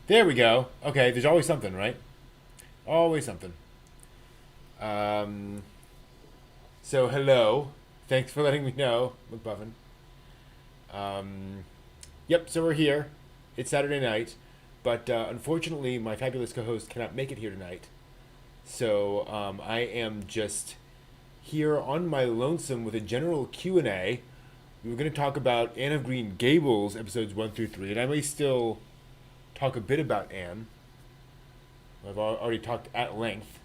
There we go. Okay, there's always something, right? Always something. Um, so hello. Thanks for letting me know, McBuffin. Um, yep. So we're here. It's Saturday night, but unfortunately, my fabulous co-host cannot make it here tonight. So I am just here on my lonesome with a general Q&A. We were going to talk about Anne of Green Gables episodes 1 through 3, and I may still talk a bit about Anne. I've already talked at length.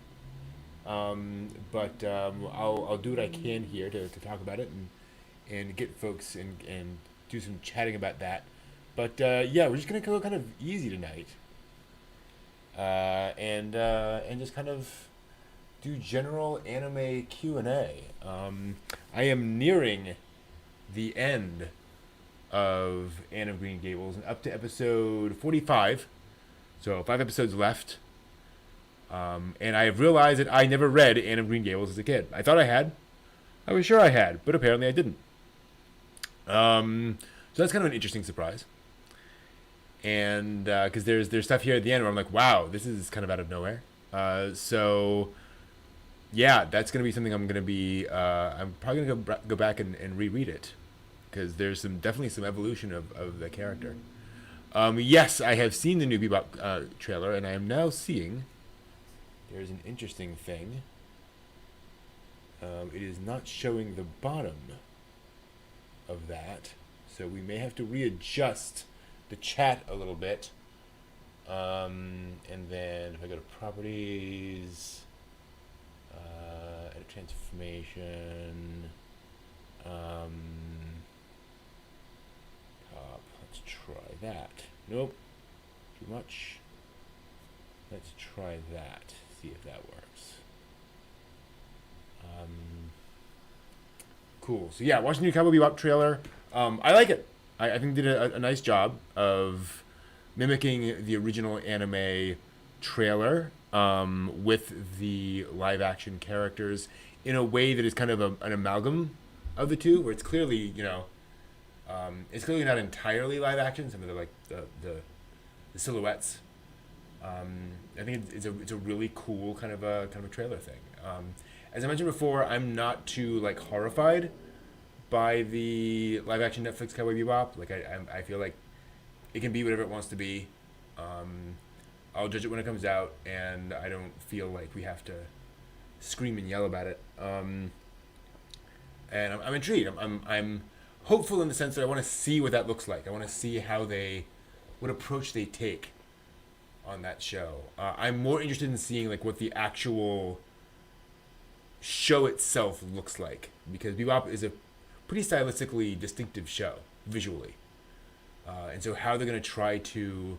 But I'll do what I can here to talk about it and get folks and do some chatting about that. But yeah, we're just gonna go kind of easy tonight, and just kind of do general anime Q&A. I am nearing the end of Anne of Green Gables and up to episode 45, so 5 episodes left. And I have realized that I never read Anne of Green Gables as a kid. I thought I had. I was sure I had, but apparently I didn't. So that's kind of an interesting surprise. And because there's stuff here at the end where I'm like, wow, this is kind of out of nowhere. So yeah, that's gonna be something I'm gonna be. I'm probably gonna go back and reread it because there's definitely some evolution of the character. Yes, I have seen the new Bebop trailer, and I am now seeing. There's an interesting thing. It is not showing the bottom of that, so we may have to readjust the chat a little bit. And then if I go to properties, edit transformation, top. Let's try that. Nope, too much. Let's try that. See if that works. Cool. So yeah, watching the new Cowboy Bebop trailer. I like it. I think they did a nice job of mimicking the original anime trailer with the live action characters in a way that is kind of an amalgam of the two, where it's clearly it's clearly not entirely live action. Some of the silhouettes. I think it's a really cool kind of a trailer thing. As I mentioned before, I'm not too horrified by the live action Netflix Cowboy Bebop. I feel like it can be whatever it wants to be. I'll judge it when it comes out, and I don't feel like we have to scream and yell about it. And I'm intrigued. I'm hopeful in the sense that I want to see what that looks like. I want to see what approach they take on that show. I'm more interested in seeing what the actual show itself looks like, because Bebop is a pretty stylistically distinctive show visually, and so how they're going to try to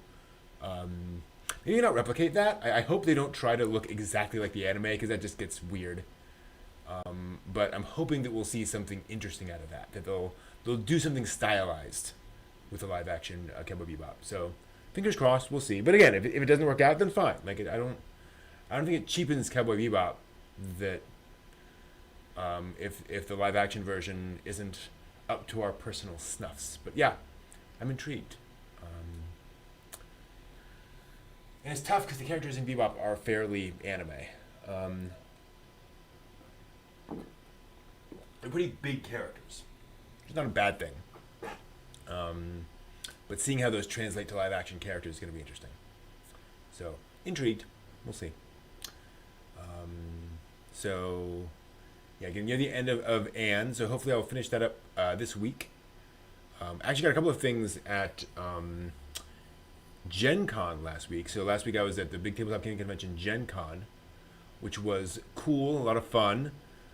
maybe not replicate that. I hope they don't try to look exactly like the anime, because that just gets weird. But I'm hoping that we'll see something interesting out of that. That they'll do something stylized with the live action Cowboy Bebop. So fingers crossed, we'll see. But again, if it doesn't work out, then fine. I don't think it cheapens Cowboy Bebop that if the live action version isn't up to our personal snuffs. But yeah, I'm intrigued. And it's tough because the characters in Bebop are fairly anime. They're pretty big characters. It's not a bad thing. But seeing how those translate to live action characters is going to be interesting. So, intrigued. We'll see. So, yeah, getting near the end of Anne. So, hopefully, I'll finish that up this week. Actually, got a couple of things at Gen Con last week. So, last week I was at the Big Tabletop Gaming Convention Gen Con, which was cool, a lot of fun.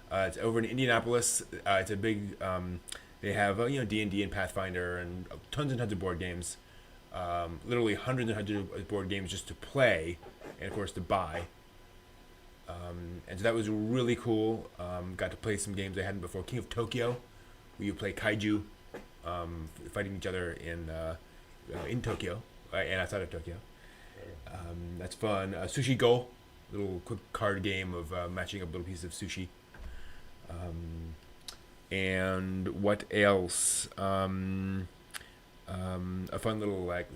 It's over in Indianapolis. It's a big. They have D&D and Pathfinder and tons of board games. Literally hundreds and hundreds of board games just to play, and of course to buy. And so that was really cool. Got to play some games I hadn't before. King of Tokyo, where you play kaiju, fighting each other in Tokyo and outside of Tokyo. That's fun. Sushi Go, little quick card game of matching up little pieces of sushi. And what else? A fun little like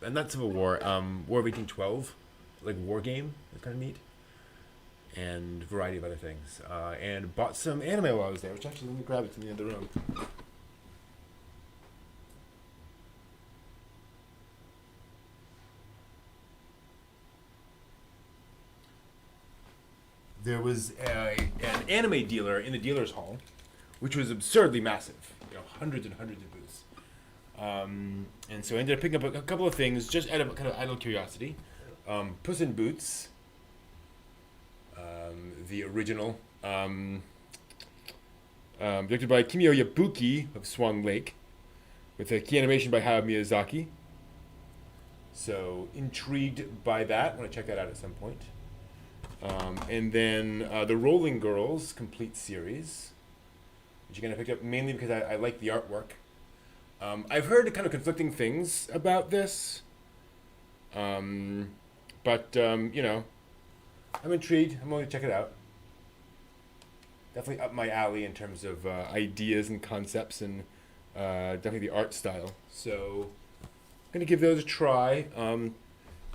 not Civil War, War of 1812, like war game. It's kind of neat, and a variety of other things. And bought some anime while I was there, which actually let me grab it from the other room. There was an anime dealer in the dealer's hall, which was absurdly massive. Hundreds and hundreds of booths. And so I ended up picking up a couple of things just out of kind of idle curiosity. Puss in Boots, the original, directed by Kimio Yabuki of Swan Lake, with a key animation by Hayao Miyazaki. So intrigued by that. Want to check that out at some point. And then the Rolling Girls complete series, which again I picked up mainly because I like the artwork. I've heard kind of conflicting things about this, but you know, I'm intrigued. I'm going to check it out. Definitely up my alley in terms of ideas and concepts, and definitely the art style. So I'm going to give those a try. You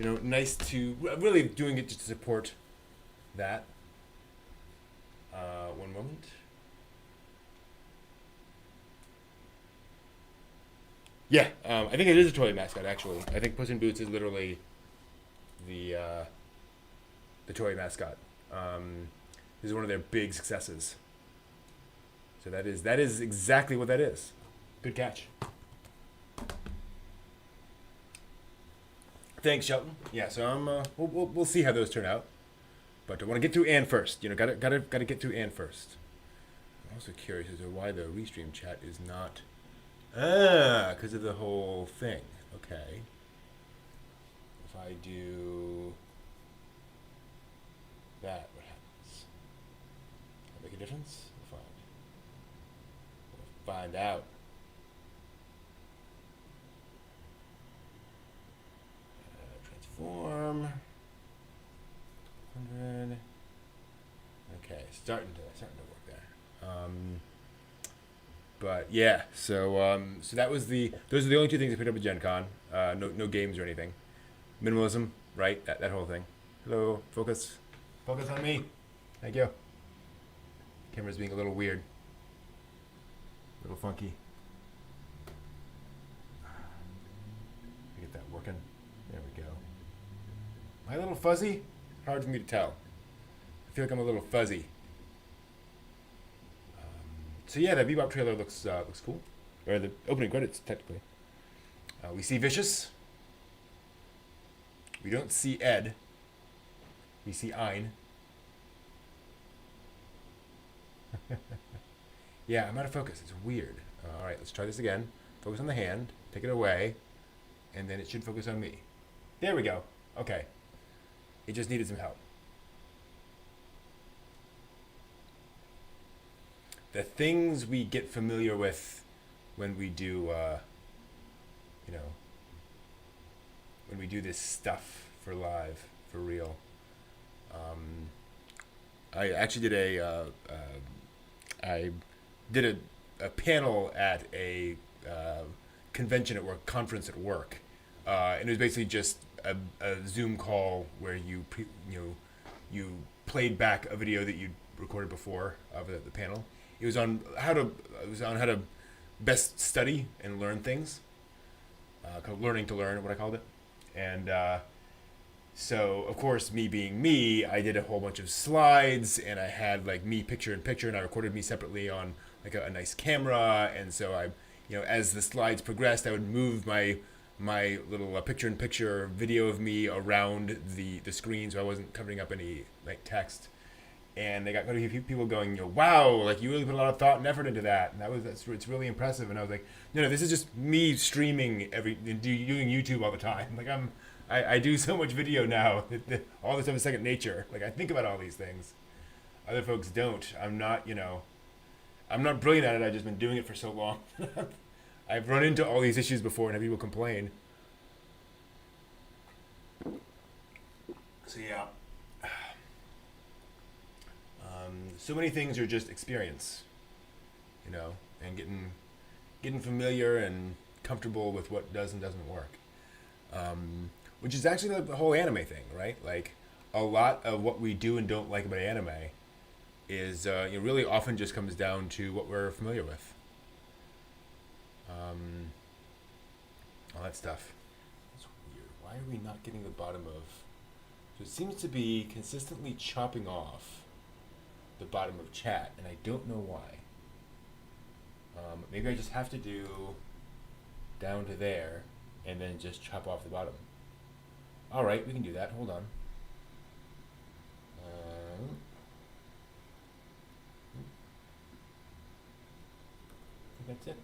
know, nice to really doing it just to support that. One moment. Yeah, I think it is a toy mascot. Actually, I think Puss in Boots is literally the toy mascot. This is one of their big successes. So that is exactly what that is. Good catch. Thanks, Shelton. Yeah, so we'll see how those turn out. But I want to get through Anne first. You know, gotta get through Anne first. I'm also curious as to why the restream chat is not. Because of the whole thing. Okay. If I do that, what happens? Does that make a difference? We'll find out. Transform. 100. Okay, starting to work there. But yeah, so that was those are the only two things I picked up at Gen Con. No games or anything. Minimalism, right? That whole thing. Hello, focus on me. Thank you. Camera's being a little weird, a little funky. Get that working. There we go. Am I a little fuzzy? Hard for me to tell. I feel like I'm a little fuzzy. So yeah, the Bebop trailer looks cool. Or the opening credits, technically. We see Vicious. We don't see Ed. We see Ein. Yeah, I'm out of focus. It's weird. All right, let's try this again. Focus on the hand. Take it away. And then it should focus on me. There we go. Okay. It just needed some help. The things we get familiar with when we do, when we do this stuff for live, for real. I actually did a panel at a convention at work, conference at work, and it was basically just a Zoom call where you played back a video that you recorded before of the panel. It was on how to best study and learn things. Called Learning to Learn, what I called it. And so, of course, me being me, I did a whole bunch of slides, and I had like me picture in picture, and I recorded me separately on like a nice camera. And so I, as the slides progressed, I would move my little picture in picture video of me around the screen, so I wasn't covering up any like text. And they got quite a few people going, wow, like you really put a lot of thought and effort into that, and it's really impressive. And I was like, no, this is just me streaming doing YouTube all the time. Like I do so much video now that all this stuff is second nature. Like I think about all these things. Other folks don't. I'm not brilliant at it. I've just been doing it for so long. I've run into all these issues before and have people complain. So yeah. So many things are just experience, and getting familiar and comfortable with what does and doesn't work. Which is actually the whole anime thing, right? Like, a lot of what we do and don't like about anime is really often just comes down to what we're familiar with. All that stuff. It's weird. Why are we not getting the bottom of... So it seems to be consistently chopping off the bottom of chat, and I don't know why. Maybe I just have to do down to there and then just chop off the bottom. All right, we can do that. Hold on. I think that's it.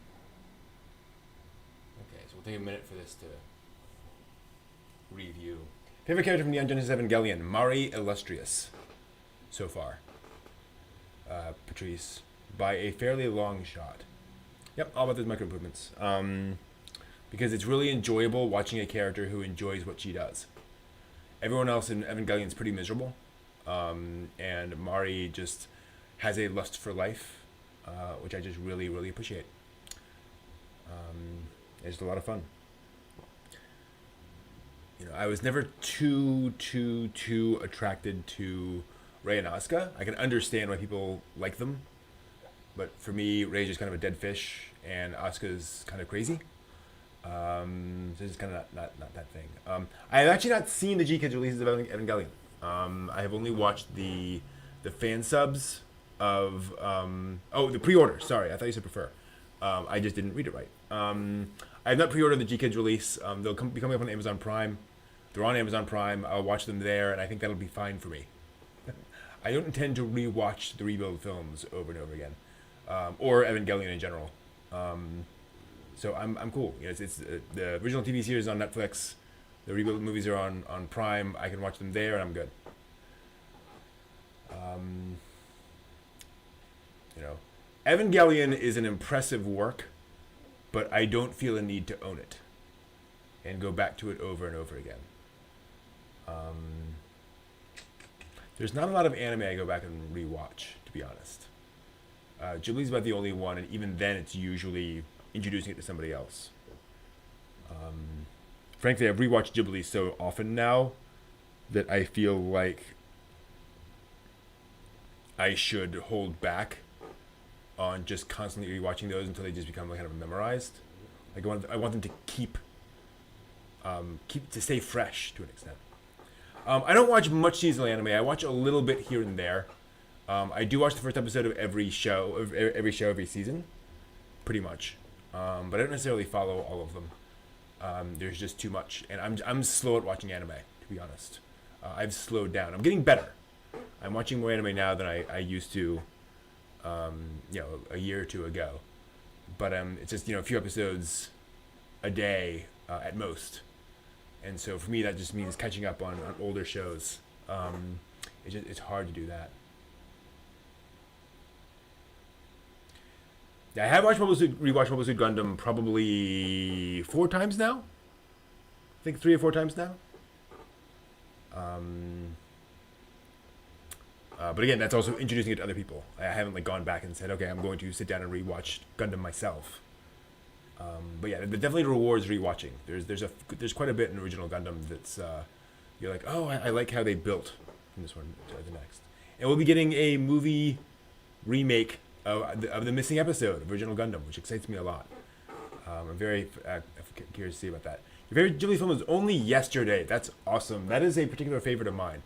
Okay, so we'll take a minute for this to review. Favorite character from the Untitled Evangelion? Mari Illustrious. So far. Patrice. By a fairly long shot. Yep, all about those micro improvements. Because it's really enjoyable watching a character who enjoys what she does. Everyone else in Evangelion is pretty miserable. And Mari just has a lust for life, which I just really, really appreciate. It's a lot of fun. I was never too attracted to Rei and Asuka. I can understand why people like them, but for me, Rei's just kind of a dead fish, and Asuka's kind of crazy. So it's kind of not that thing. I have actually not seen the G-Kids releases of Evangelion. I have only watched the fan subs of the pre-order. Sorry, I thought you said prefer. I just didn't read it right. I have not pre-ordered the G-Kids release. They'll be coming up on Amazon Prime. They're on Amazon Prime. I'll watch them there, and I think that'll be fine for me. I don't intend to re-watch the Rebuild films over and over again, or Evangelion in general. So I'm cool. It's the original TV series is on Netflix. The Rebuild movies are on Prime. I can watch them there, and I'm good. Evangelion is an impressive work, but I don't feel a need to own it and go back to it over and over again. There's not a lot of anime I go back and rewatch, to be honest. Ghibli's about the only one, and even then it's usually introducing it to somebody else. Frankly, I've rewatched Ghibli so often now that I feel like I should hold back on just constantly rewatching those until they just become kind of memorized. Like I want them to keep to stay fresh to an extent. I don't watch much seasonal anime. I watch a little bit here and there. I do watch the first episode of every show, every season, pretty much. But I don't necessarily follow all of them. There's just too much, and I'm slow at watching anime, to be honest. I've slowed down. I'm getting better. I'm watching more anime now than I used to, a year or two ago. But it's just a few episodes a day at most. And so for me, that just means catching up on older shows. It's hard to do that. Yeah, I have rewatched Mobile Suit Gundam probably 4 times now. I think 3 or 4 times now. But again, that's also introducing it to other people. I haven't gone back and said, okay, I'm going to sit down and rewatch Gundam myself. But yeah, it definitely rewards rewatching. There's quite a bit in original Gundam that's you're like, oh, I like how they built from this one to the next. And we'll be getting a movie remake of the missing episode of original Gundam, which excites me a lot. I'm very curious to see about that. Your favorite Ghibli film was Only Yesterday. That's awesome. That is a particular favorite of mine.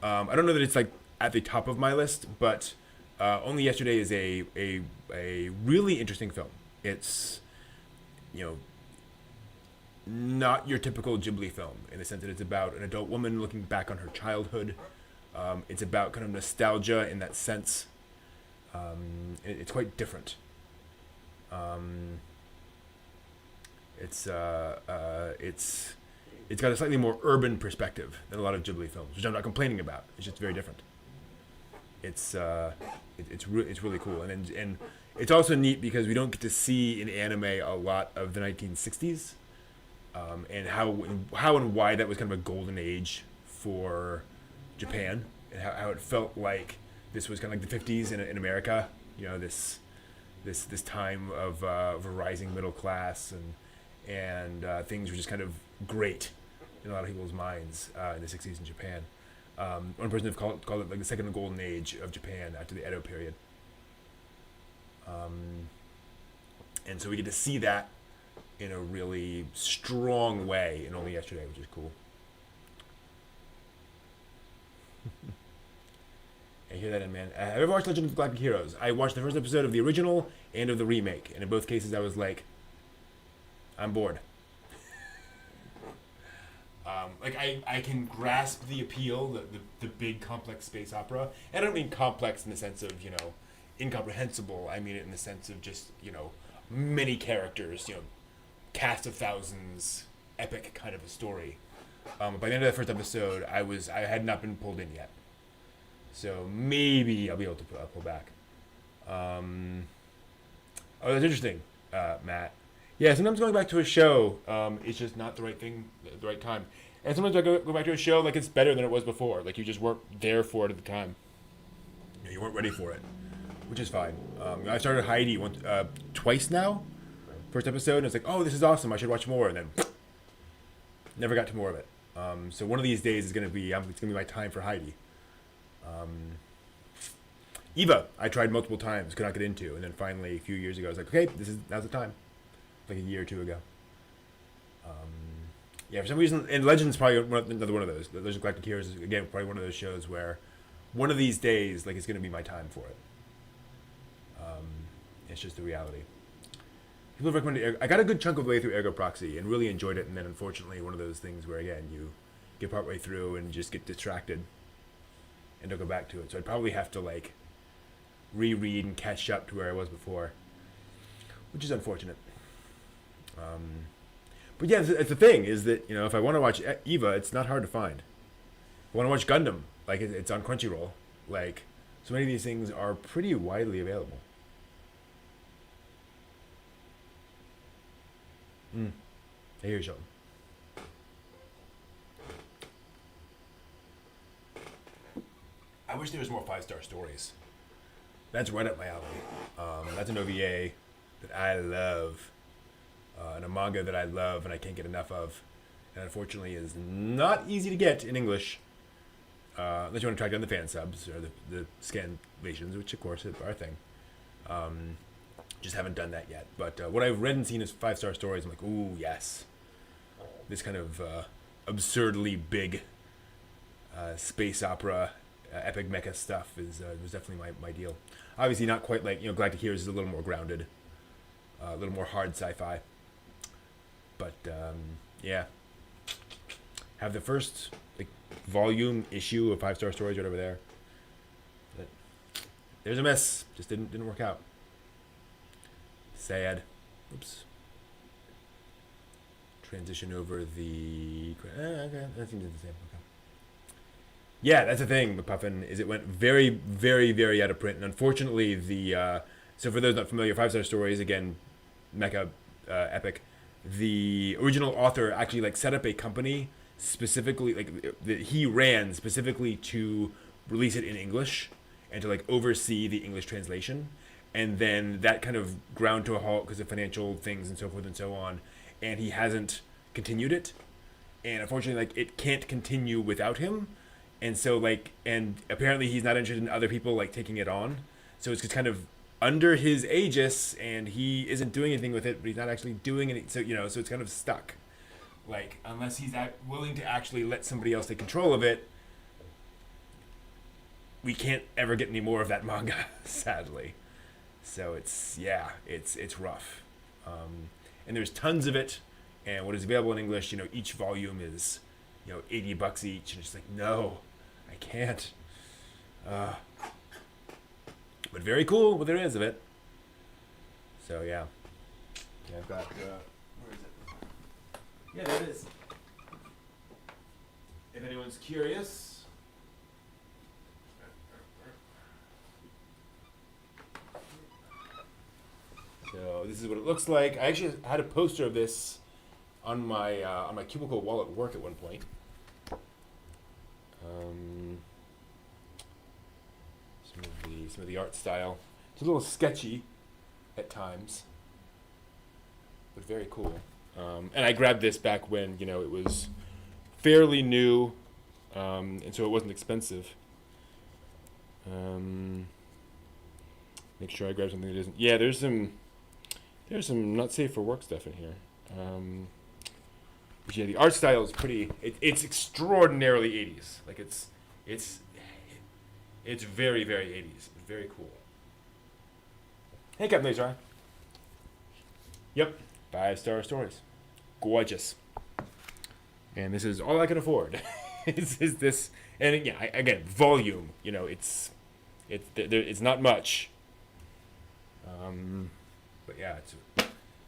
I don't know that it's at the top of my list, but Only Yesterday is a really interesting film. It's not your typical Ghibli film in the sense that it's about an adult woman looking back on her childhood. It's about kind of nostalgia in that sense. It's quite different. It's got a slightly more urban perspective than a lot of Ghibli films, which I'm not complaining about. It's just very different. It's really cool, and it's also neat because we don't get to see in anime a lot of the 1960s, and how and why that was kind of a golden age for Japan, and how it felt like this was kind of like the 50s in America. This time of a rising middle class and things were just kind of great in a lot of people's minds in the 60s in Japan. One person have called it like the second golden age of Japan after the Edo period. And so we get to see that in a really strong way in Only Yesterday, which is cool. I hear that in, man. Have you ever watched Legend of the Galactic Heroes? I watched the first episode of the original and of the remake, and in both cases I was like, I'm bored. Like I can grasp the appeal, the big complex space opera. And I don't mean complex in the sense of, incomprehensible. I mean it in the sense of just, many characters, cast of thousands, epic kind of a story. By the end of the first episode, I had not been pulled in yet. So maybe I'll be able to pull back. Oh, that's interesting, Matt. Yeah, sometimes going back to a show, it's just not the right thing, the right time. And sometimes I go back to a show like it's better than it was before. Like you just weren't there for it at the time. You weren't ready for it, which is fine. I started Heidi twice now. First episode, and it's like, oh, this is awesome. I should watch more, and then never got to more of it. So one of these days is gonna be my time for Heidi. Eva, I tried multiple times, could not get into, and then finally a few years ago, I was like, okay, now's the time. Like a year or two ago. Yeah, for some reason, and Legends is probably another one of those. Legends of Galactic Heroes is, again, probably one of those shows where one of these days, like, it's going to be my time for it. It's just the reality. People have recommended, I got a good chunk of the way through Ergo Proxy and really enjoyed it, and then unfortunately one of those things where, again, you get partway through and just get distracted and don't go back to it. So I'd probably have to, like, reread and catch up to where I was before, which is unfortunate. But yeah, it's the thing is that, if I want to watch Eva, it's not hard to find. If I want to watch Gundam, like, it's on Crunchyroll. Like, so many of these things are pretty widely available. I hear you, Sheldon. I wish there was more 5-star stories. That's right up my alley. That's an OVA that I love. And a manga that I love and I can't get enough of. And unfortunately is not easy to get in English. Unless you want to track down the fan subs or the scan versions, which of course are a thing. Just haven't done that yet. But what I've read and seen is 5-star stories. I'm like, ooh, yes. This kind of absurdly big space opera, epic mecha stuff was definitely my deal. Obviously not quite like, Galactic Heroes is a little more grounded. A little more hard sci-fi. But, yeah. Have the first volume issue of 5-star stories right over there. But there's a miss. Just didn't work out. Sad. Oops. Transition over the... okay, that seems the same. Okay. Yeah, that's the thing, McPuffin, is it went very, very, very out of print. And unfortunately, so for those not familiar, 5-star stories, again, mecha epic, the original author actually set up a company specifically that he ran specifically to release it in English and to oversee the English translation, and then that kind of ground to a halt because of financial things and so forth and so on, and he hasn't continued it, and unfortunately it can't continue without him, and so and apparently he's not interested in other people taking it on, so it's just kind of under his aegis, and he isn't doing anything with it, but he's not actually doing anything. So, so it's kind of stuck. Unless he's willing to actually let somebody else take control of it, we can't ever get any more of that manga, sadly. So it's rough. And there's tons of it, and what is available in English, each volume is, $80 each, and it's no, I can't. But very cool what there is of it. So yeah. Yeah, I've got where is it? Yeah, there it is. If anyone's curious. So this is what it looks like. I actually had a poster of this on my cubicle wall at work at one point. Some of the art style. It's a little sketchy at times, but very cool. And I grabbed this back when, it was fairly new, and so it wasn't expensive. Make sure I grab something that isn't. Yeah, there's some not safe for work stuff in here. But yeah, the art style is pretty. It's extraordinarily 80s. Like it's very, very 80s. Very cool. Hey, Captain Laser. Yep, 5-star stories. Gorgeous. And this is all I can afford. is this? And yeah, again, volume. It's not much. But yeah, it's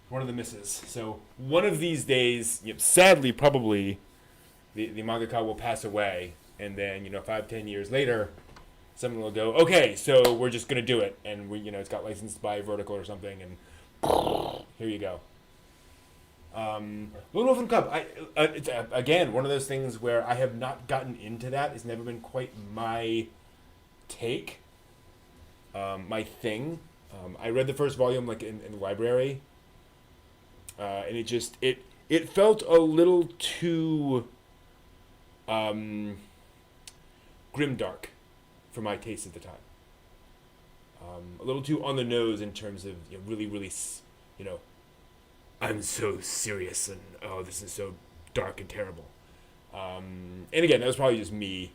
one of the misses. So one of these days, sadly, probably the mangaka will pass away, and then 5-10 years later, someone will go, okay, so we're just gonna do it, and it's got licensed by Vertical or something, and here you go. Lone Wolf and Cub. It's again one of those things where I have not gotten into that. It's never been quite my take, my thing. I read the first volume in the library, and it felt a little too grimdark for my taste at the time. A little too on the nose in terms of really, really, I'm so serious and this is so dark and terrible. And again, that was probably just me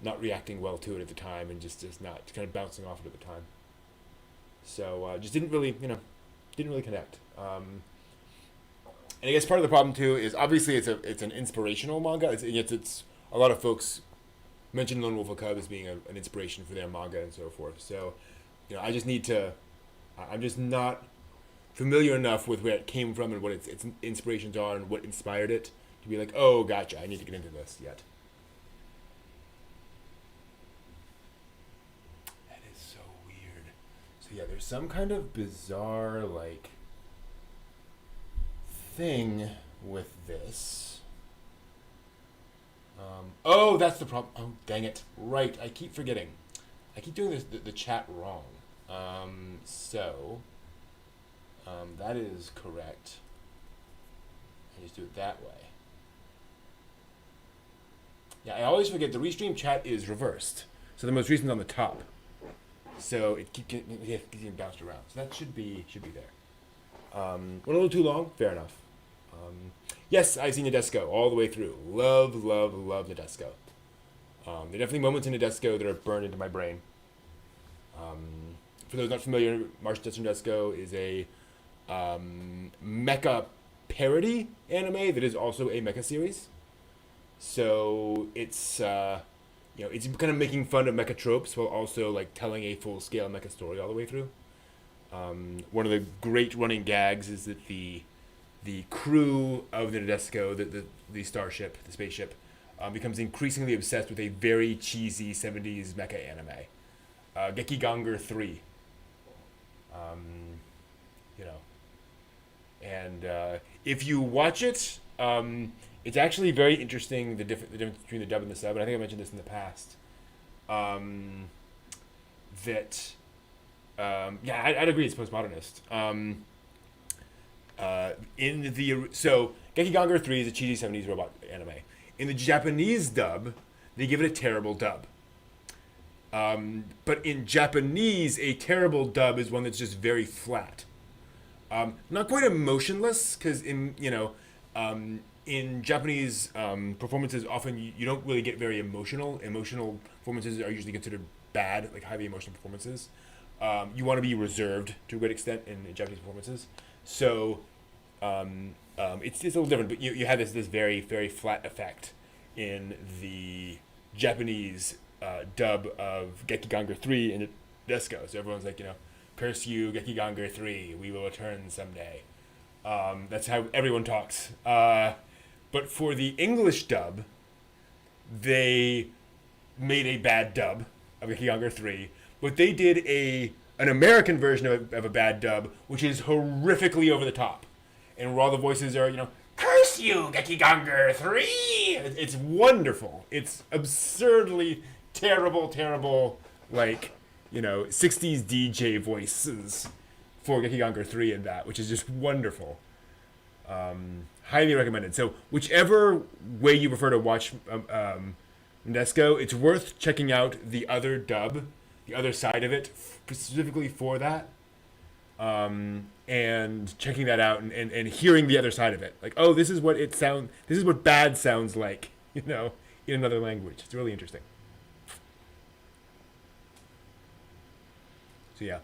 not reacting well to it at the time and just not kind of bouncing off it at the time. So just didn't really connect. And I guess part of the problem too is obviously it's an inspirational manga. It's a lot of folks mention Lone Wolf and Cub as being an inspiration for their manga and so forth. So I just need to. I'm just not familiar enough with where it came from and what its inspirations are and what inspired it to be like, oh, gotcha, I need to get into this yet. That is so weird. So yeah, there's some kind of bizarre thing with this. Oh, that's the problem. Oh, dang it. Right, I keep forgetting. I keep doing the chat wrong. That is correct. I just do it that way. Yeah, I always forget the restream chat is reversed. So the most recent on the top. So it keeps getting bounced around. So that should be there. Went a little too long. Fair enough. Yes, I've seen Nadesco all the way through. Love Nadesco. There are definitely moments in Nadesco that are burned into my brain. For those not familiar, Martial Tetsu Nadesco is a mecha parody anime that is also a mecha series. So it's it's kind of making fun of mecha tropes while also telling a full scale mecha story all the way through. One of the great running gags is that the crew of the Nadesco, the starship, the spaceship, becomes increasingly obsessed with a very cheesy 70s mecha anime, Gekiganger 3. And if you watch it, it's actually very interesting the difference between the dub and the sub. And I think I mentioned this in the past. I'd agree it's postmodernist. So Gekiganger 3 is a cheesy 70s robot anime. In the Japanese dub, they give it a terrible dub. But in Japanese, a terrible dub is one that's just very flat. Not quite emotionless, because in Japanese performances, often you don't really get very emotional. Emotional performances are usually considered bad, highly emotional performances. You want to be reserved to a great extent in Japanese performances. So it's a little different, but you have this very, very flat effect in the Japanese dub of Gekiganger 3 and Nadesco. So everyone's curse you, Gekiganger 3, we will return someday. That's how everyone talks. But for the English dub, they made a bad dub of Gekiganger 3, but they did an American version of a bad dub, which is horrifically over the top. And where all the voices are, curse you, Gekiganger 3! It's wonderful. It's absurdly terrible, 60s DJ voices for Gekiganger 3 and that, which is just wonderful. Highly recommended. So whichever way you prefer to watch Nesco, it's worth checking out the other dub, the other side of it, specifically for that. And checking that out and hearing the other side of it. Like, oh, this is what bad sounds like, in another language. It's really interesting. So yeah.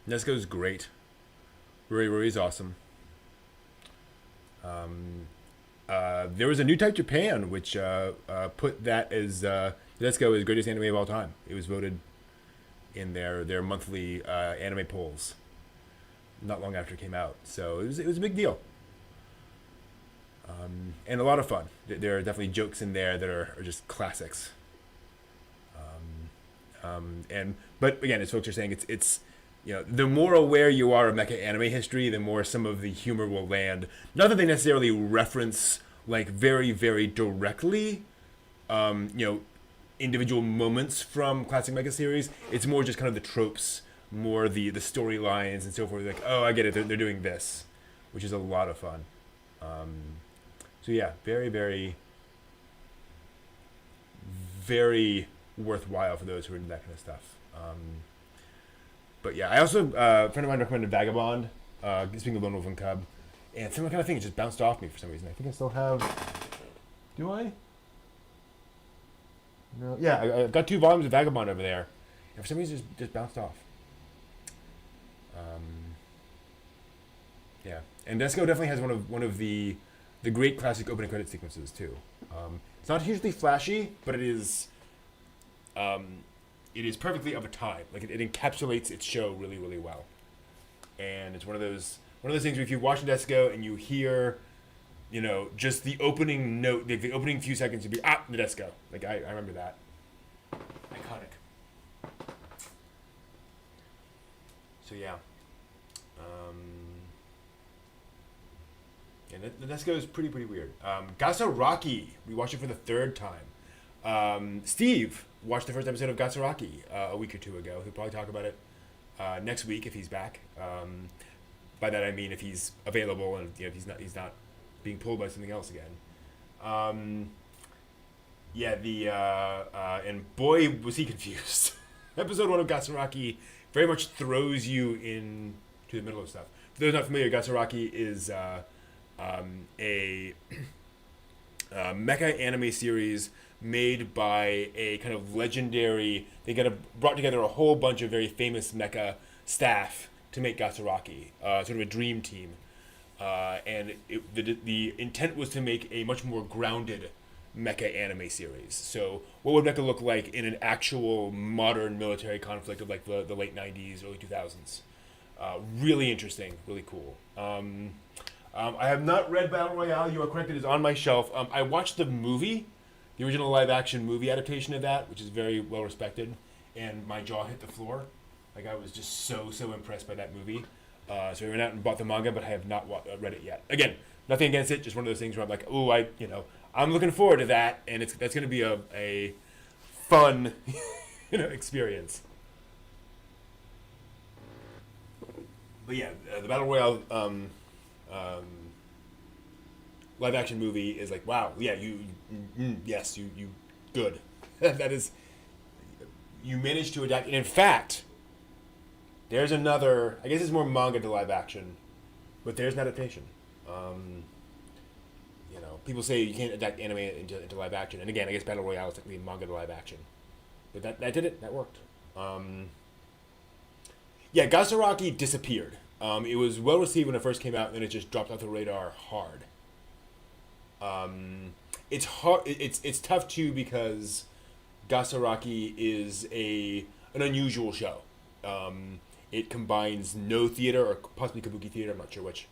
Nesco's great. Rory's awesome. There was a New Type Japan, which put that as Nesco as greatest anime of all time. It was voted in their monthly anime polls not long after it came out. So it was a big deal. And a lot of fun. There are definitely jokes in there that are just classics. But again, as folks are saying, it's the more aware you are of mecha anime history, the more some of the humor will land. Not that they necessarily reference like very, very directly, individual moments from classic mecha series. It's more just kind of the tropes, more the storylines and so forth. Like, oh, I get it. They're doing this, which is a lot of fun. So yeah, very, very, very worthwhile for those who are into that kind of stuff. But yeah, I also a friend of mine recommended Vagabond. Speaking of Lone Wolf and Cub, and similar kind of thing. It just bounced off me for some reason. I think I still have. Do I? No. Yeah, I've got 2 volumes of Vagabond over there, and for some reason, it just bounced off. Yeah, and Desco definitely has one of the great classic opening credit sequences too. It's not hugely flashy, but it is perfectly of a time. Like it encapsulates its show really, really well. And it's one of those things where if you watch Desco and you hear, just the opening note, the opening few seconds, you'd be Nadesco. Like I remember that. Iconic. So yeah. And Nadesco is pretty weird. Gasaraki, we watched it for the 3rd time. Steve watched the first episode of Gasaraki a week or 2 ago. He'll probably talk about it next week if he's back. By that I mean if he's available and if he's not being pulled by something else again. And boy was he confused. Episode 1 of Gasaraki very much throws you into the middle of stuff. For those not familiar, Gasaraki is a mecha anime series made by a kind of legendary. They brought together a whole bunch of very famous mecha staff to make Gasaraki, sort of a dream team. And the intent was to make a much more grounded mecha anime series. So what would mecha look like in an actual modern military conflict of like the late 90s, early 2000s? Really interesting, really cool. I have not read Battle Royale. You are correct, it is on my shelf. I watched the movie, the original live-action movie adaptation of that, which is very well respected, and my jaw hit the floor. Like I was just so impressed by that movie. So I went out and bought the manga, but I have not read it yet. Again, nothing against it, just one of those things where I'm like, I'm looking forward to that, and that's going to be a fun, experience. But yeah, the Battle Royale live action movie is like, wow, yeah, you good. That is, you managed to adapt, and in fact, there's another. I guess it's more manga to live action, but there's an adaptation. People say you can't adapt anime into live action, and again, I guess Battle Royale is technically manga to live action, but that did it. That worked. Yeah, Gasaraki disappeared. It was well received when it first came out, and then it just dropped off the radar hard. It's hard. It's tough too because Gasaraki is an unusual show. It combines no theater or possibly kabuki theater. I'm not sure which.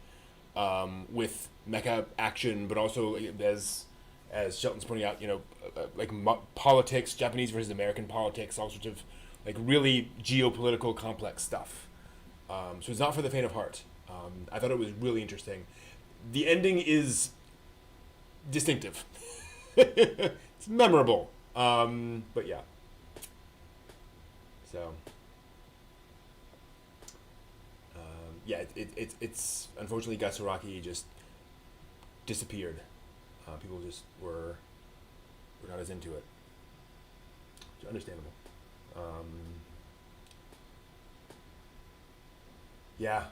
With mecha action, but also as Shelton's pointing out, politics, Japanese versus American politics, all sorts of like really geopolitical complex stuff. So it's not for the faint of heart. I thought it was really interesting. The ending is distinctive. It's memorable. But yeah. So. yeah, it's unfortunately Gatsuraki just disappeared. People just were not as into it. It's understandable. Yeah,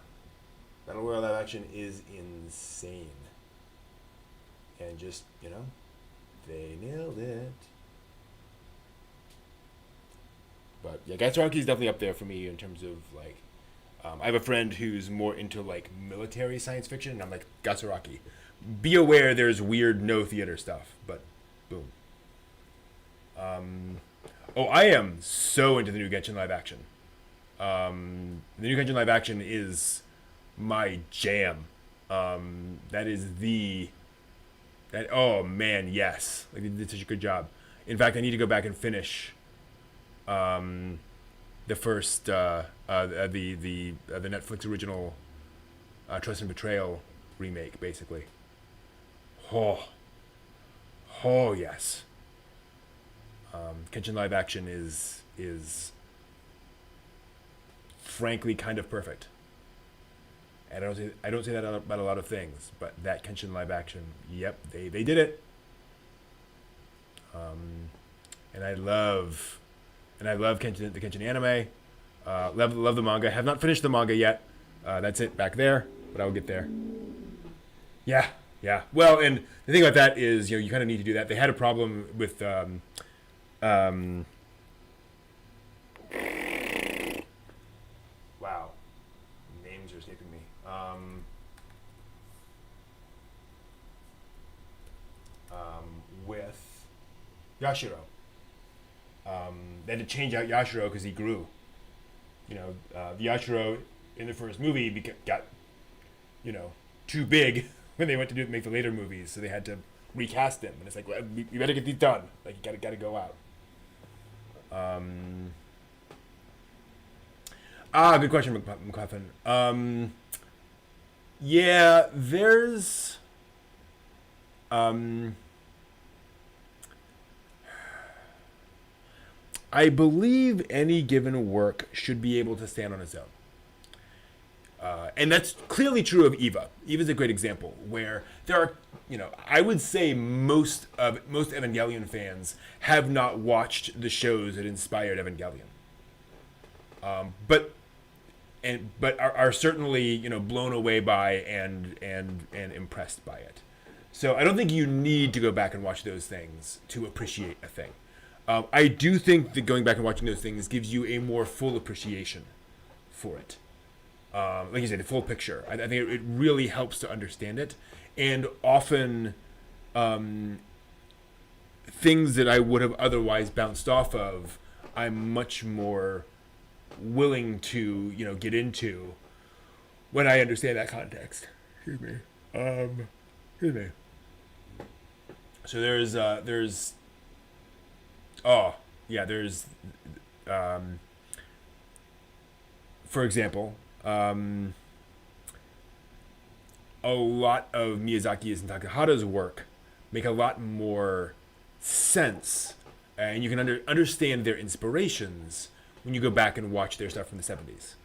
Battle Royale live action is insane, and just they nailed it. But yeah, Gatsuraki is definitely up there for me in terms of like. I have a friend who's more into like military science fiction, and I'm like Gatsuraki. Be aware, there's weird no theater stuff, but boom. Oh, I am so into the new Genshin live action. The new Genshin live action is my jam. That is that. Oh man, yes, like they did such a good job. In fact, I need to go back and finish the first the Netflix original Trust and Betrayal remake, basically. Oh, oh yes. Genshin live action is frankly kind of perfect. And I don't say that about a lot of things, but that Genshin live action, yep, they did it. And I love Genshin, the Genshin anime. Love the manga. Have not finished the manga yet. That's it back there, but I will get there. Yeah, yeah. Well, and the thing about that is, you kind of need to do that. They had a problem with wow, names are escaping me. With Yashiro. They had to change out Yashiro because he grew. The Yashiro in the first movie got, too big when they went to make the later movies, so they had to recast him. And it's like, well, we better get these done. Like, you gotta go out. Good question, McCuffin. Yeah, there's. I believe any given work should be able to stand on its own. And that's clearly true of Eva. Eva's a great example where there are, I would say most Evangelion fans have not watched the shows that inspired Evangelion. But are certainly, blown away by and impressed by it. So I don't think you need to go back and watch those things to appreciate a thing. I do think that going back and watching those things gives you a more full appreciation for it. Like you said, the full picture. I think it really helps to understand it. And often things that I would have otherwise bounced off of, I'm much more willing to, get into when I understand that context. Excuse me. Excuse me. So there's for example, a lot of Miyazaki's and Takahata's work make a lot more sense, and you can understand their inspirations when you go back and watch their stuff from the 70s.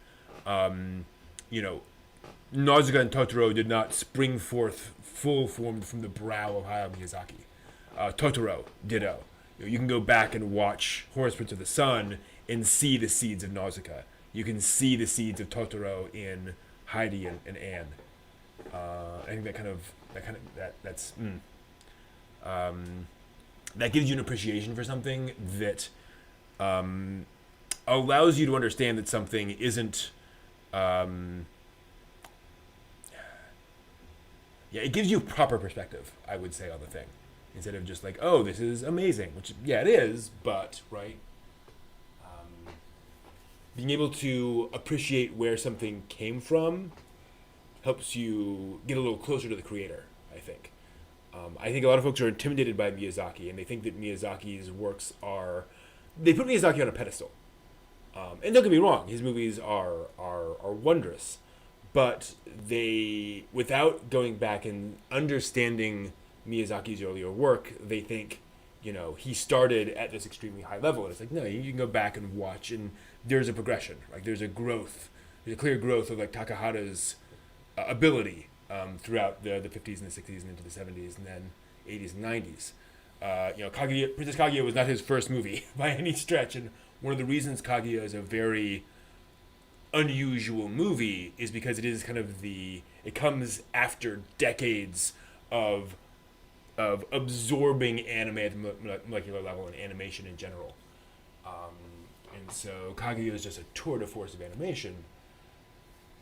Nausicaa and Totoro did not spring forth full-formed from the brow of Hayao Miyazaki. Totoro, ditto. You can go back and watch Horus Prince of the Sun and see the seeds of Nausicaa. You can see the seeds of Totoro in Heidi and Anne. I think that gives you an appreciation for something that allows you to understand that something isn't. It gives you proper perspective, I would say, on the thing. Instead of just like, oh, this is amazing, which, yeah, it is, but, right? Being able to appreciate where something came from helps you get a little closer to the creator, I think. I think a lot of folks are intimidated by Miyazaki, and they think that Miyazaki's works are... They put Miyazaki on a pedestal. And don't get me wrong, his movies are wondrous. But they, without going back and understanding Miyazaki's earlier work, they think, he started at this extremely high level. And it's like, no, you can go back and watch, and there's a progression. Like, there's a growth there's a clear growth of like Takahata's ability throughout the 50s and the 60s and into the 70s and then 80s and 90s. Kaguya, Princess Kaguya was not his first movie by any stretch, and one of the reasons Kaguya is a very unusual movie is because it is kind of it comes after decades of absorbing anime at the molecular level and animation in general. And so Kaguya is just a tour de force of animation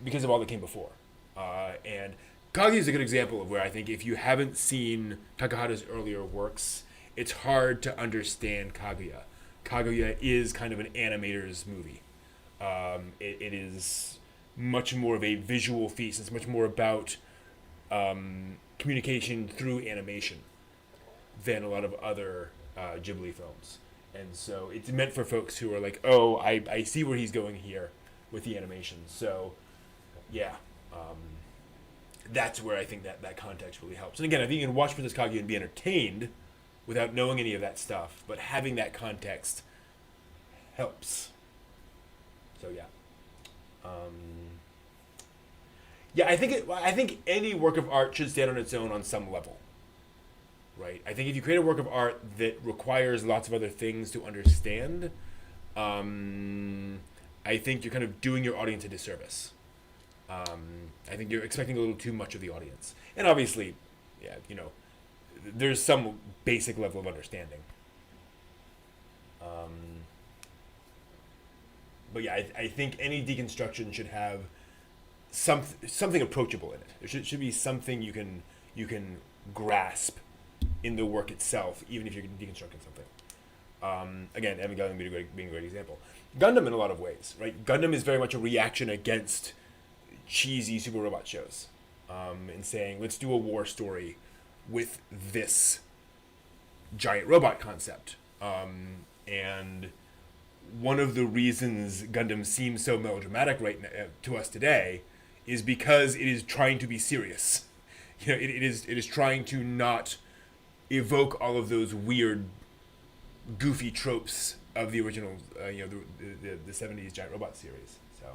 because of all that came before. And Kaguya is a good example of where I think if you haven't seen Takahata's earlier works, it's hard to understand Kaguya. Kaguya is kind of an animator's movie. It is much more of a visual feast. It's much more about communication through animation than a lot of other Ghibli films. And so it's meant for folks who are like, oh, I see where he's going here with the animation. So, yeah, that's where I think that context really helps. And again, I think you can watch Princess Kaguya and be entertained without knowing any of that stuff, but having that context helps. So yeah, I think any work of art should stand on its own on some level, right? I think if you create a work of art that requires lots of other things to understand, I think you're kind of doing your audience a disservice. I think you're expecting a little too much of the audience, and obviously, yeah, there's some basic level of understanding. But yeah, I think any deconstruction should have something approachable in it. There should be something you can grasp in the work itself, even if you're deconstructing something. Again, Evangelion being a great example. Gundam in a lot of ways, right? Gundam is very much a reaction against cheesy super robot shows, and saying let's do a war story with this giant robot concept. And one of the reasons Gundam seems so melodramatic right now, to us today is because it is trying to be serious. It is trying to not evoke all of those weird, goofy tropes of the original, the 70s giant robot series. So,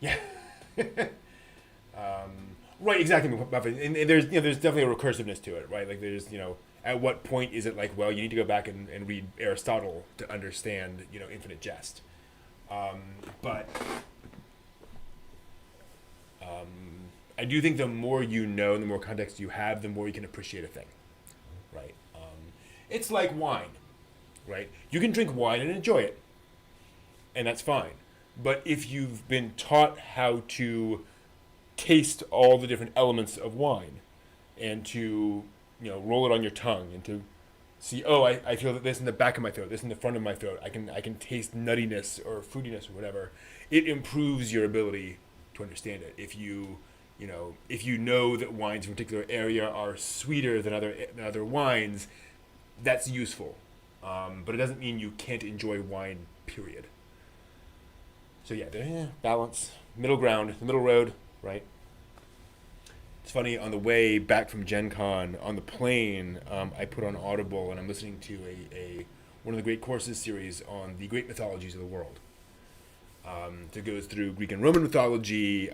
yeah. Right, exactly. And there's definitely a recursiveness to it, right? Like there's at what point is it like, well, you need to go back and read Aristotle to understand infinite jest. But I do think the more you know, and the more context you have, the more you can appreciate a thing, right? It's like wine, right? You can drink wine and enjoy it, and that's fine. But if you've been taught how to taste all the different elements of wine and to roll it on your tongue and to see, oh, I feel that this in the back of my throat, this in the front of my throat, I can taste nuttiness or fruitiness or whatever, it improves your ability to understand it. If you know that wines from a particular area are sweeter than other wines, that's useful. But it doesn't mean you can't enjoy wine, period. So yeah, balance, middle ground, the middle road, right? It's funny, on the way back from Gen Con, on the plane, I put on Audible and I'm listening to one of the Great Courses series on the great mythologies of the world. It goes through Greek and Roman mythology.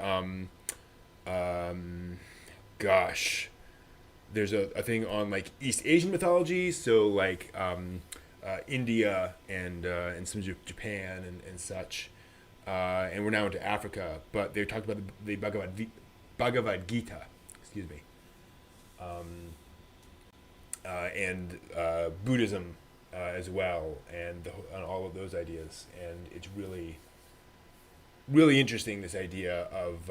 There's a thing on like East Asian mythology, so like India and some Japan and such. And we're now into Africa, but they talked about the Bhagavad Gita, excuse me, and Buddhism as well, and all of those ideas. And it's really, really interesting, this idea of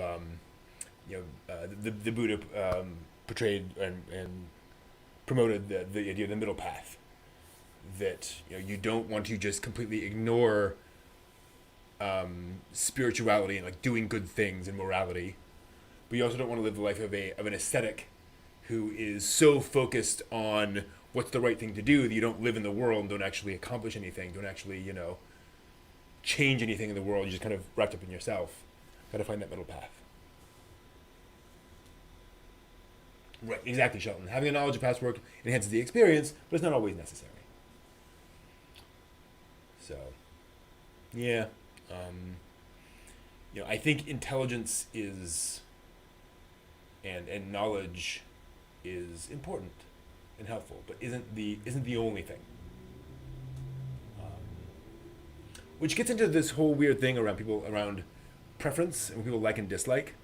the Buddha portrayed and promoted the idea of the middle path, that you don't want to just completely ignore spirituality and like doing good things and morality, but you also don't want to live the life of an ascetic who is so focused on what's the right thing to do that you don't live in the world and don't actually accomplish anything, don't actually change anything in the world. You're just kind of wrapped up in yourself. Got to find that middle path. Right, exactly, Shelton. Having a knowledge of past work enhances the experience, but it's not always necessary. So, yeah. I think intelligence is and knowledge is important and helpful, but isn't the only thing. Which gets into this whole weird thing around preference and what people like and dislike,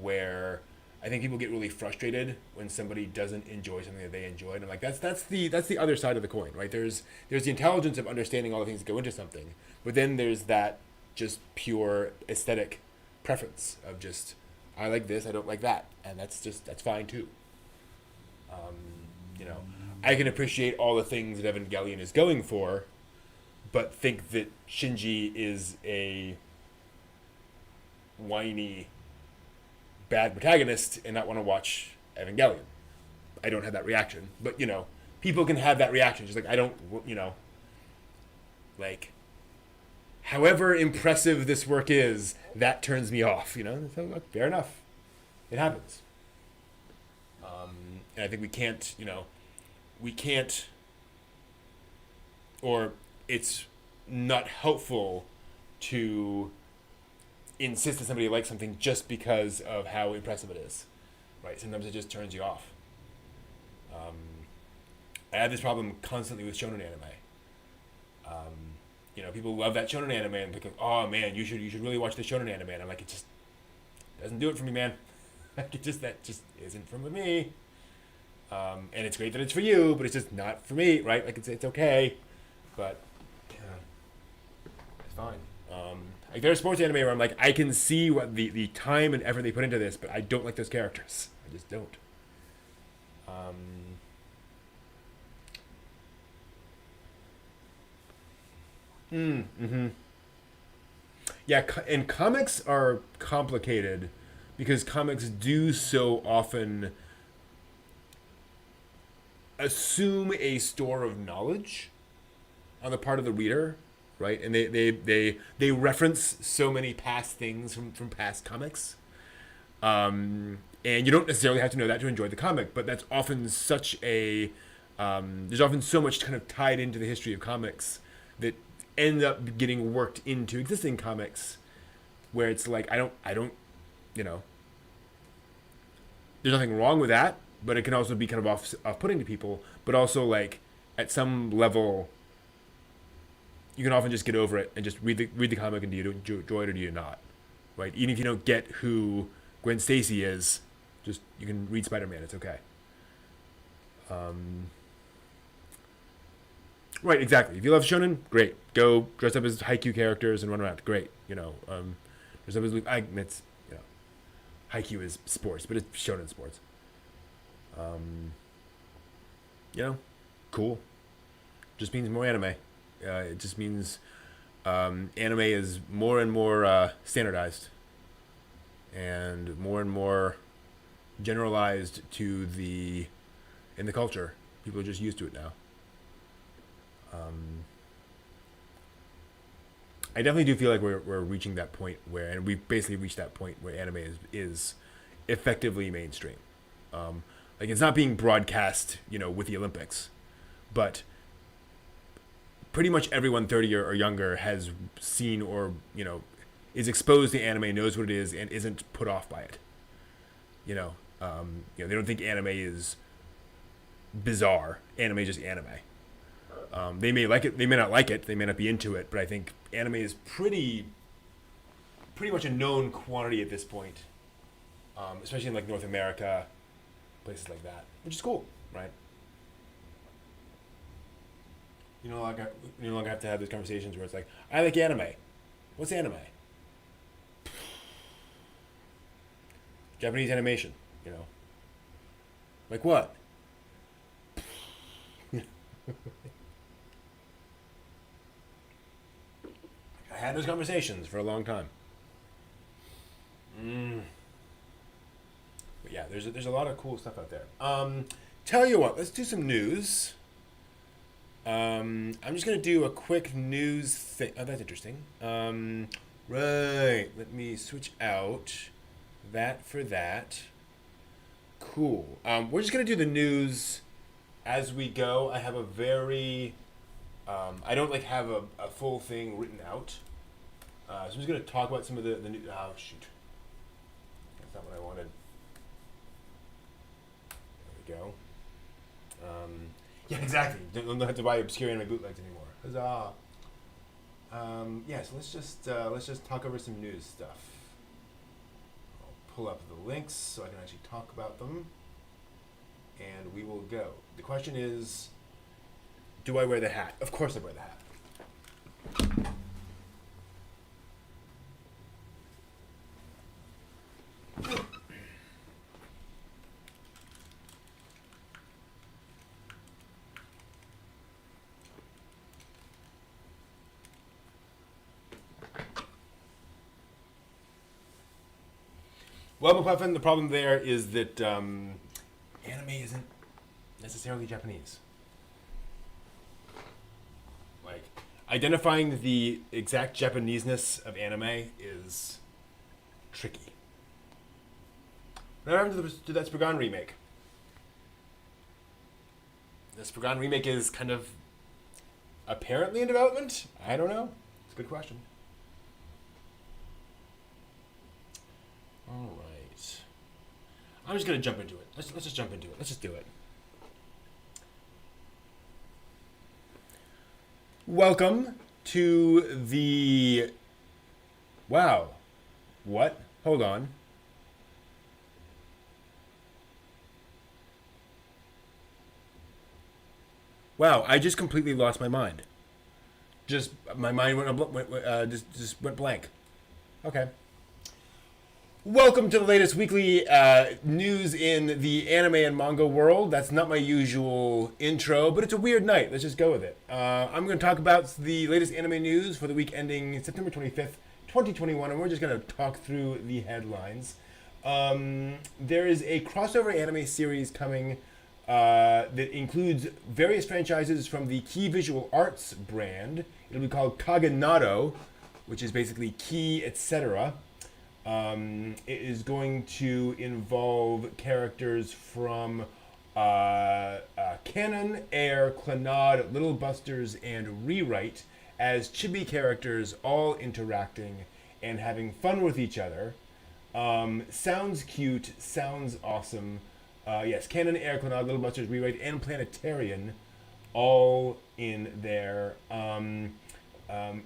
where I think people get really frustrated when somebody doesn't enjoy something that they enjoyed. And like that's the other side of the coin, right? There's the intelligence of understanding all the things that go into something, but then there's that just pure aesthetic preference of just I like this, I don't like that, and that's fine too. Um, I can appreciate all the things that Evangelion is going for, but think that Shinji is a whiny, bad protagonist and not want to watch Evangelion. I don't have that reaction, but people can have that reaction. Just like I don't, like, however impressive this work is, that turns me off. So fair enough, it happens. And I think we can't, or it's not helpful to insist that somebody likes something just because of how impressive it is, right? Sometimes it just turns you off. I have this problem constantly with shonen anime. People love that shonen anime and think, oh man, you should really watch the shonen anime. And I'm like, it just doesn't do it for me, man. That just isn't for me. And it's great that it's for you, but it's just not for me, right? Like it's okay, but it's fine. Like there's sports anime where I'm like, I can see what the time and effort they put into this, but I don't like those characters. I just don't. Mm-hmm. Yeah, and comics are complicated because comics do so often assume a store of knowledge on the part of the reader, right? And they reference so many past things from past comics. And you don't necessarily have to know that to enjoy the comic, but that's often such a there's often so much kind of tied into the history of comics that end up getting worked into existing comics, where it's like I don't, there's nothing wrong with that, but it can also be kind of off-putting to people. But also, like, at some level, you can often just get over it and just read the comic, and do you enjoy it or do you not, right? Even if you don't get who Gwen Stacy is, just you can read Spider-Man. It's okay. Right, exactly. If you love shonen, great. Go dress up as Haikyuu characters and run around. Great. Dress up as it's Haikyuu is sports, but it's shonen sports. Cool. Just means more anime. It just means anime is more and more standardized and more generalized in the culture. People are just used to it now. I definitely do feel like we're reaching that point and we've basically reached that point where anime is effectively mainstream. Like it's not being broadcast, with the Olympics, but pretty much everyone 30 or younger has seen or is exposed to anime, knows what it is, and isn't put off by it. They don't think anime is bizarre. Anime is just anime. They may like it, they may not like it, they may not be into it, but I think anime is pretty much a known quantity at this point, especially in like North America, places like that, which is cool, right? You no longer have to have those conversations where it's like, I like anime. What's anime? Japanese animation, Like what? I had those conversations for a long time. But yeah, there's a lot of cool stuff out there. Tell you what, let's do some news. I'm just gonna do a quick news thing. Oh, that's interesting. Right. Let me switch out that for that. Cool. We're just gonna do the news as we go. I have a very I don't have a full thing written out. So I'm just going to talk about some of the new... Oh, shoot. That's not what I wanted. There we go. Yeah, exactly. Don't have to buy obscure anime bootlegs anymore. Huzzah! Yeah, so let's just talk over some news stuff. I'll pull up the links so I can actually talk about them, and we will go. The question is, do I wear the hat? Of course I wear the hat. Well, McPuffin, the problem there is that anime isn't necessarily Japanese. Like, identifying the exact Japaneseness of anime is tricky. What happened to that Spriggan remake? The Spriggan remake is kind of apparently in development? I don't know. It's a good question. All right. I'm just going to jump into it. Let's just jump into it. Let's just do it. Welcome to the... Wow. What? Hold on. Wow, I just completely lost my mind. Just, my mind just went blank. Okay. Welcome to the latest weekly news in the anime and manga world. That's not my usual intro, but it's a weird night. Let's just go with it. I'm going to talk about the latest anime news for the week ending September 25th, 2021, and we're just going to talk through the headlines. There is a crossover anime series coming that includes various franchises from the Key Visual Arts brand. It'll be called Kagenado, which is basically Key, etc. It is going to involve characters from Canon, Air, Clannad, Little Busters, and Rewrite as chibi characters all interacting and having fun with each other. Sounds cute, sounds awesome. Yes, Canon, Air, Clannad, Little Busters, Rewrite, and Planetarian all in there.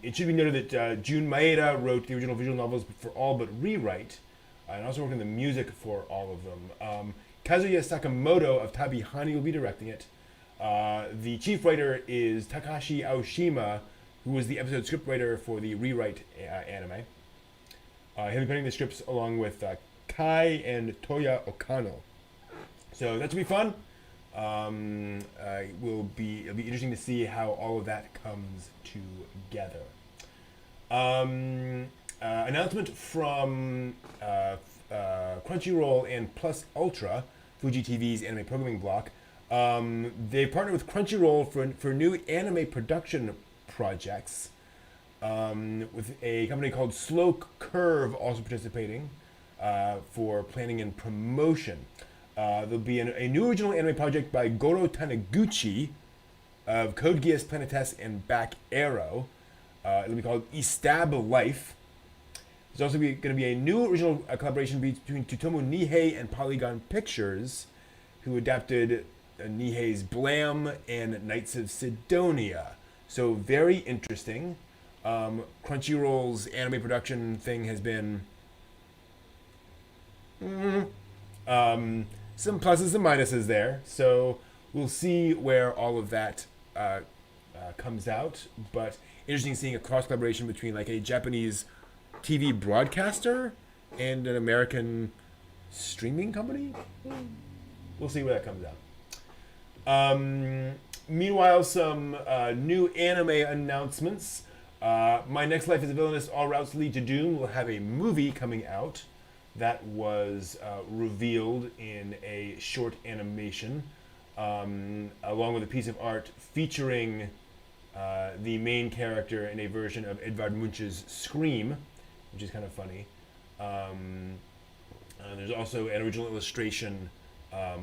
It should be noted that Jun Maeda wrote the original visual novels for all but Rewrite, and also worked on the music for all of them. Kazuya Sakamoto of Tabihani will be directing it. The chief writer is Takashi Aoshima, who was the episode scriptwriter for the Rewrite anime. He'll be putting the scripts along with Kai and Toya Okano. So that should be fun. It'll be interesting to see how all of that comes together. Announcement from Crunchyroll and Plus Ultra, Fuji TV's anime programming block. They partnered with Crunchyroll for new anime production projects, with a company called Slow Curve also participating for planning and promotion. There'll be a new original anime project by Goro Taniguchi of Code Geass, Planetes, and Back Arrow. It'll be called Istab Life. There's also going to be a new original collaboration between Tsutomu Nihei and Polygon Pictures, who adapted Nihei's Blam and Knights of Sidonia. So very interesting. Crunchyroll's anime production thing has been... some pluses and minuses there, so we'll see where all of that comes out. But interesting seeing a cross collaboration between like a Japanese TV broadcaster and an American streaming company. We'll see where that comes out. Meanwhile, some new anime announcements. My Next Life as a Villainess, All Routes Lead to Doom will have a movie coming out. That was revealed in a short animation, along with a piece of art featuring the main character in a version of Edvard Munch's Scream, which is kind of funny. There's also an original illustration,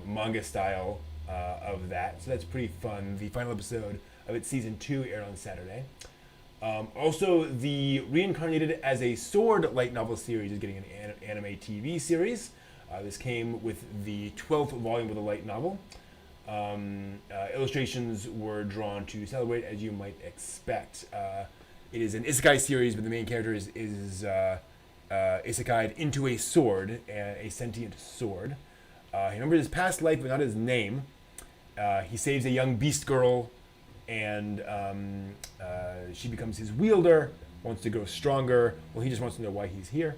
manga style, of that, so that's pretty fun. The final episode of its season 2 aired on Saturday. Also, the Reincarnated as a Sword light novel series is getting an anime TV series. This came with the 12th volume of the light novel. Illustrations were drawn to celebrate, as you might expect. It is an isekai series, but the main character is isekai'd into a sword, a sentient sword. He remembers his past life, but not his name. He saves a young beast girl, and she becomes his wielder, wants to grow stronger. Well, he just wants to know why he's here.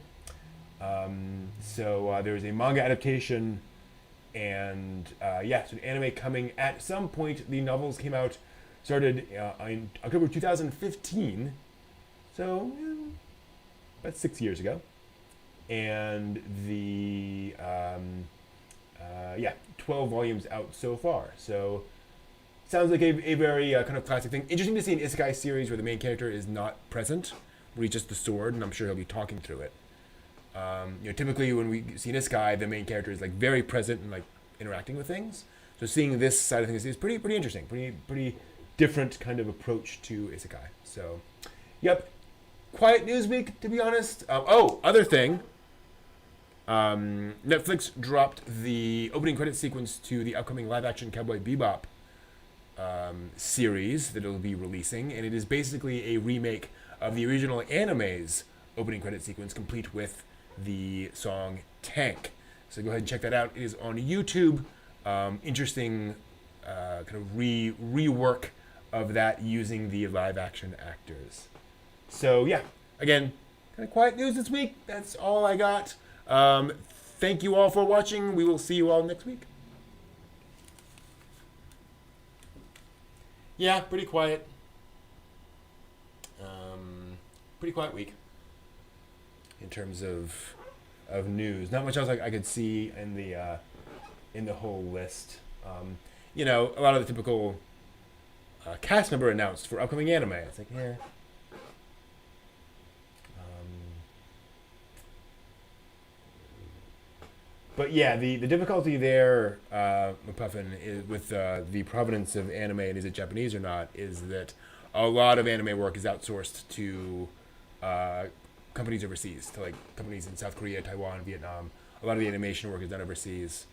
So there is a manga adaptation, and so an anime coming at some point. The novels started in October 2015, so about 6 years ago. And the 12 volumes out so far. So sounds like a very kind of classic thing. Interesting to see an isekai series where the main character is not present, where he's just the sword, and I'm sure he'll be talking through it. Typically when we see an isekai, the main character is like very present and like interacting with things. So seeing this side of things is pretty interesting, pretty different kind of approach to isekai. So, yep, quiet news week to be honest. Other thing. Netflix dropped the opening credit sequence to the upcoming live-action Cowboy Bebop series that it'll be releasing, and it is basically a remake of the original anime's opening credit sequence, complete with the song Tank. So go ahead and check that out. It is on YouTube. Interesting kind of rework of that using the live-action actors. So yeah, again, kind of quiet news this week. That's all I got. Thank you all for watching. We will see you all next week. Yeah, pretty quiet. Pretty quiet week in terms of news. Not much else I could see in the whole list. A lot of the typical cast member announced for upcoming anime. It's like, yeah. But yeah, the difficulty there, McPuffin, is with the provenance of anime and is it Japanese or not, is that a lot of anime work is outsourced to companies overseas, to like companies in South Korea, Taiwan, Vietnam. A lot of the animation work is done overseas,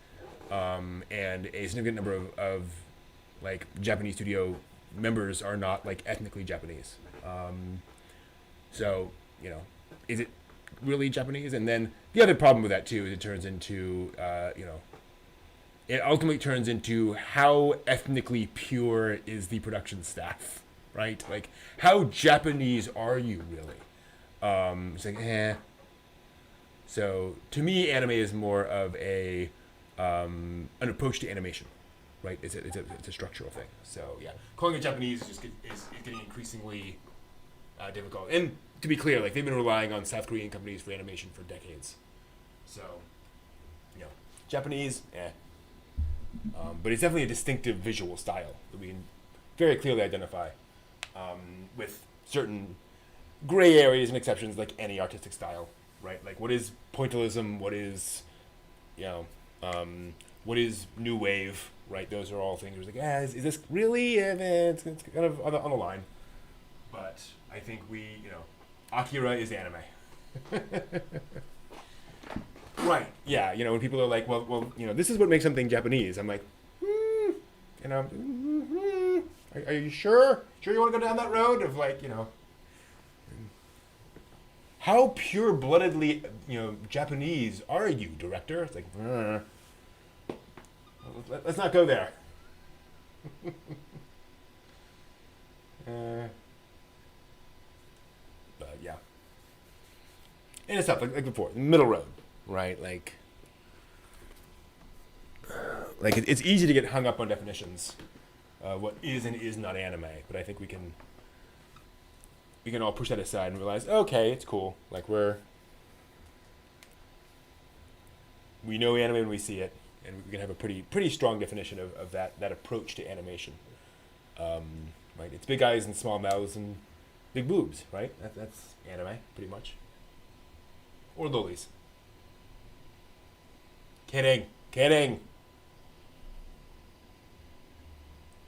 and a significant number of like Japanese studio members are not like ethnically Japanese. So is it really Japanese? And then the other problem with that too is it turns into it ultimately turns into how ethnically pure is the production staff, right? Like, how Japanese are you really? It's like, eh. So to me, anime is more of an approach to animation, right? It's a structural thing. So yeah, calling it Japanese is getting increasingly difficult. And to be clear, like, they've been relying on South Korean companies for animation for decades. So, Japanese, eh. But it's definitely a distinctive visual style that we can very clearly identify, with certain gray areas and exceptions, like any artistic style, right? Like, what is pointillism? What is, what is new wave, right? Those are all things where it's like, is this really? It's kind of on the line. But I think Akira is anime. Right. Yeah. When people are like, well, this is what makes something Japanese. I'm like, are you sure? Sure you want to go down that road of like, how pure-bloodedly, Japanese are you, director? It's like, let's not go there. But yeah. And it's tough, like before, the middle road, right? Like it's easy to get hung up on definitions, what is and is not anime. But I think we can all push that aside and realize, okay, it's cool. Like we know anime when we see it, and we can have a pretty strong definition of that approach to animation. Right? It's big eyes and small mouths and big boobs, right? That's anime, pretty much. Or lolies. Kidding.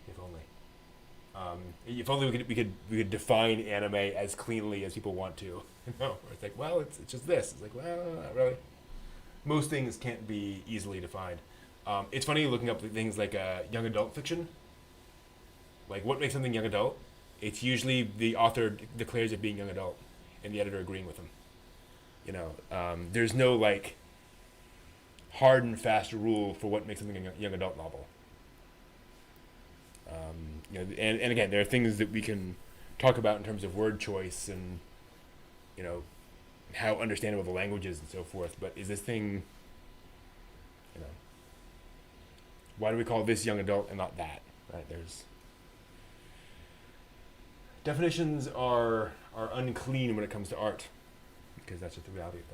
If only. If only we could define anime as cleanly as people want to. You know, it's like, well, it's just this. It's like, well, not really. Most things can't be easily defined. It's funny looking up things like young adult fiction. Like, what makes something young adult? It's usually the author declares it being young adult, and the editor agreeing with them. You know, there's no like hard and fast rule for what makes something a young adult novel. You know, and again, there are things that we can talk about in terms of word choice and, you know, how understandable the language is and so forth. But is this thing, you know, why do we call this young adult and not that? Right? There's definitions are unclean when it comes to art, because that's just the reality of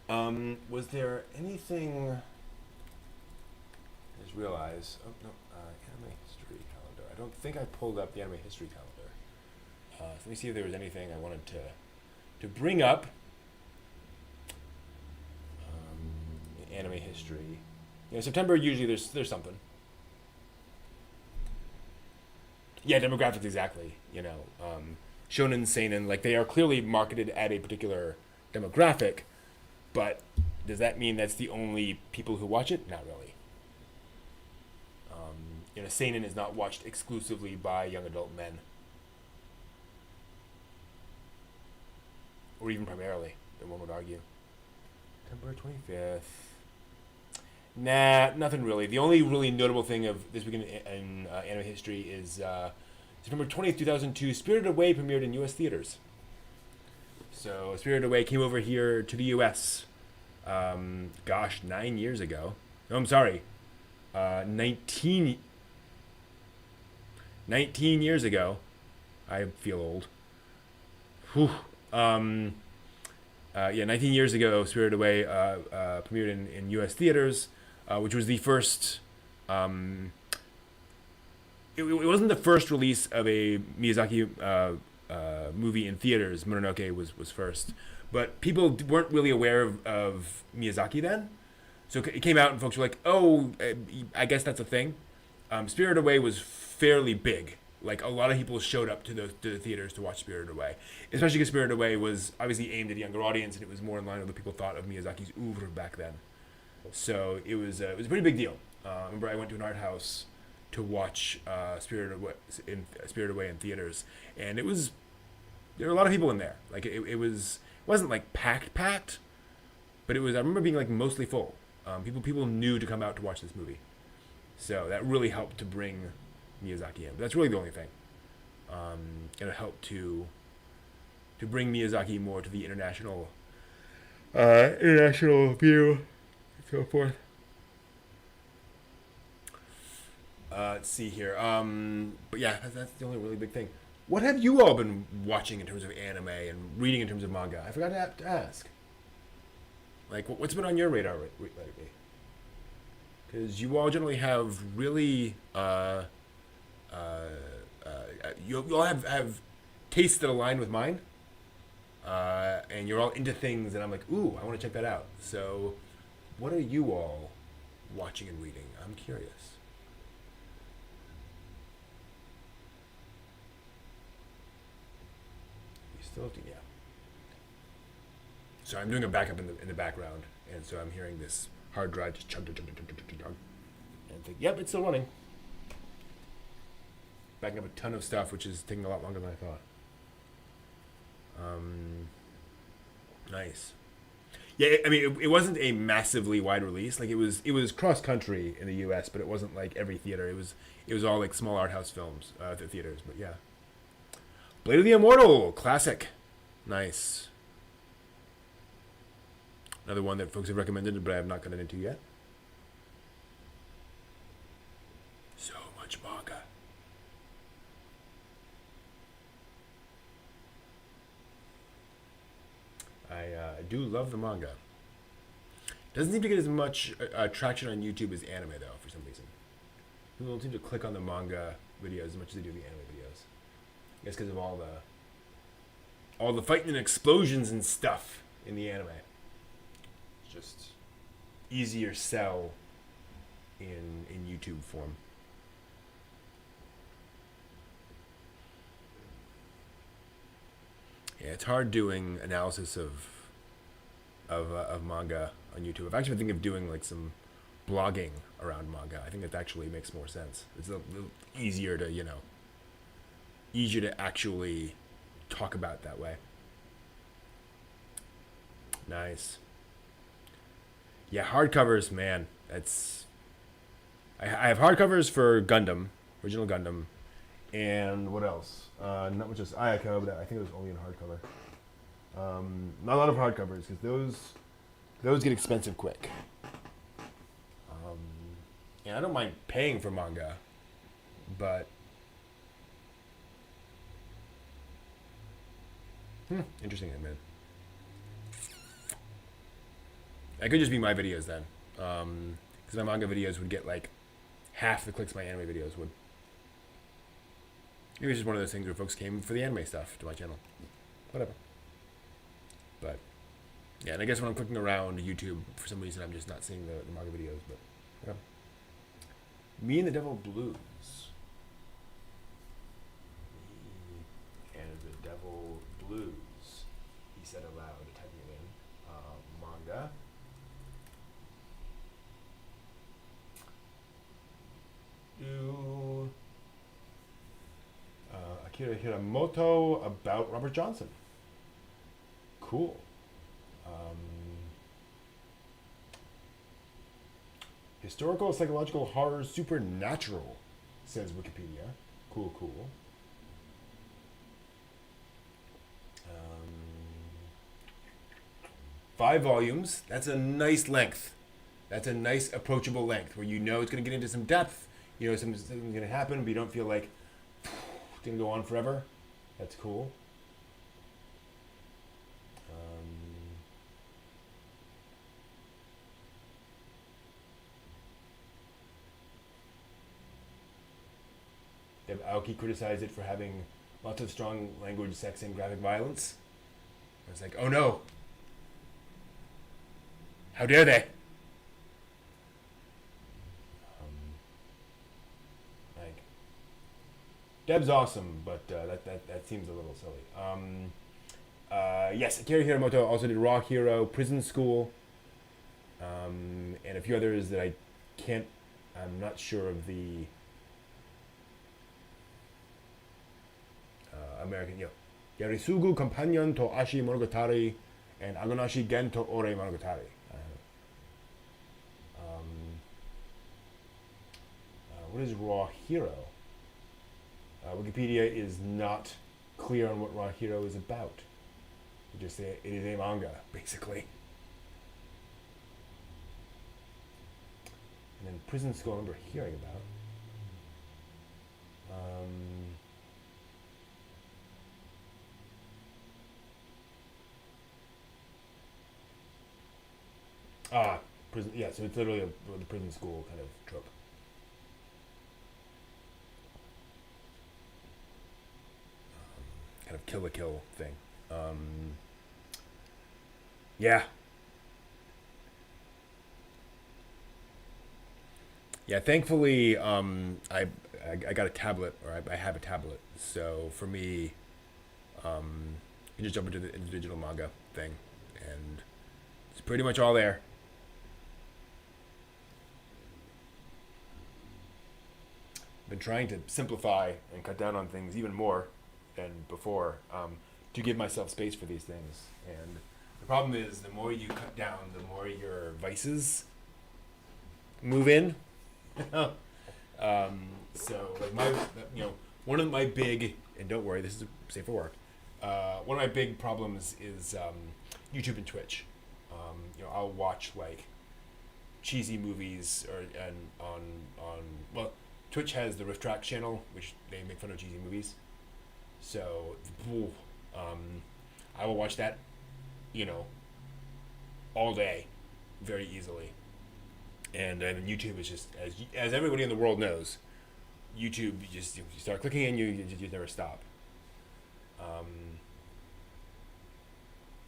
things. Was there anything? I just realized. Oh no, anime history calendar. I don't think I pulled up the anime history calendar. So let me see if there was anything I wanted to bring up. Anime history. You know, September usually there's something. Yeah, demographics exactly. You know, shonen, seinen, like they are clearly marketed at a particular demographic, but does that mean that's the only people who watch it? Not really. You know, seinen is not watched exclusively by young adult men, or even primarily. One would argue. September 25th. Nah, nothing really. The only really notable thing of this weekend in anime history is September 20th, 2002, Spirited Away premiered in U.S. theaters. So Spirited Away came over here to the U.S. 9 years ago. No, I'm sorry. 19 years ago. I feel old. Whew. 19 years ago, Spirited Away premiered in U.S. theaters, which was the first. It wasn't the first release of a Miyazaki movie in theaters. Mononoke was first, but people weren't really aware of Miyazaki then. So it came out and folks were like, "Oh, I guess that's a thing." Spirited Away was fairly big. Like a lot of people showed up to the theaters to watch Spirited Away, especially because Spirited Away was obviously aimed at a younger audience, and it was more in line with what people thought of Miyazaki's oeuvre back then. So it was a pretty big deal. I remember I went to an art house to watch Spirited Away in theaters, and there were a lot of people in there. Like it wasn't like packed, but it was. I remember being like mostly full. People knew to come out to watch this movie, so that really helped to bring Miyazaki in. But that's really the only thing. It helped to bring Miyazaki more to the international view, and so forth. Let's see here. But yeah, that's the only really big thing. What have you all been watching in terms of anime and reading in terms of manga? I forgot to ask. Like, what's been on your radar lately? Because you all generally have really, you all have tastes that align with mine, and you're all into things, and I'm like, ooh, I want to check that out. So, what are you all watching and reading? I'm curious. You still have to, yeah. So I'm doing a backup in the background, and so I'm hearing this hard drive just chug. And I think, yep, it's still running. Backing up a ton of stuff, which is taking a lot longer than I thought. Nice. Yeah, I mean, it wasn't a massively wide release. Like it was cross country in the U.S., but it wasn't like every theater. It was all like small art house films, the theaters. But yeah, Blade of the Immortal, classic. Nice. Another one that folks have recommended, but I have not gotten into yet. So much manga. I do love the manga. Doesn't seem to get as much traction on YouTube as anime, though, for some reason. People don't seem to click on the manga videos as much as they do the anime videos. I guess because of all the fighting and explosions and stuff in the anime. Just easier sell in YouTube form. Yeah, it's hard doing analysis of manga on YouTube. I've actually been thinking of doing like some blogging around manga. I think that actually makes more sense. It's a little easier to easier to actually talk about that way. Nice. Yeah, hardcovers, man. I have hardcovers for Gundam, original Gundam, and what else? Not much just Ayako, but I think it was only in hardcover. Not a lot of hardcovers because those get expensive quick. And I don't mind paying for manga, but interesting, man. That could just be my videos then, because my manga videos would get like half the clicks my anime videos would. Maybe it's just one of those things where folks came for the anime stuff to my channel. Whatever. But yeah, and I guess when I'm clicking around YouTube, for some reason I'm just not seeing the manga videos. But yeah. Me and the Devil Blues. Me and the Devil Blues. He said aloud, typing it in. Manga. Akira Hiramoto about Robert Johnson. Cool. Historical, psychological, horror, supernatural, says Wikipedia. Cool. 5 volumes. That's a nice length. That's a nice, approachable length where you know it's going to get into some depth. You know something's going to happen, but you don't feel like it's going to go on forever. That's cool. Aoki criticized it for having lots of strong language, sex, and graphic violence. I was like, oh no. How dare they? Like, Deb's awesome, but that seems a little silly. Yes, Akira Hiramoto also did Raw Hero, Prison School, and a few others that I'm not sure of the American, Yarisugu Companion to Ashi Monogatari and Agonashi Gen to Ore Monogatari. What is Raw Hero? Wikipedia is not clear on what Raw Hero is about. They just say it is a manga, basically. And then Prison School I remember hearing about. Prison. Yeah, so it's literally the prison school kind of trope. Kind of kill a kill thing. Yeah. Yeah, thankfully, I got a tablet, or I have a tablet. So for me, you just jump into the digital manga thing, and it's pretty much all there. Been trying to simplify and cut down on things even more than before, to give myself space for these things. And the problem is, the more you cut down, the more your vices move in. So like one of my big, and don't worry, this is safe for work. One of my big problems is YouTube and Twitch. I'll watch like cheesy movies Twitch has the Riff Track channel, which they make fun of cheesy movies. So, I will watch that, all day, very easily. And YouTube is just, as everybody in the world knows, YouTube, you start clicking and you never stop.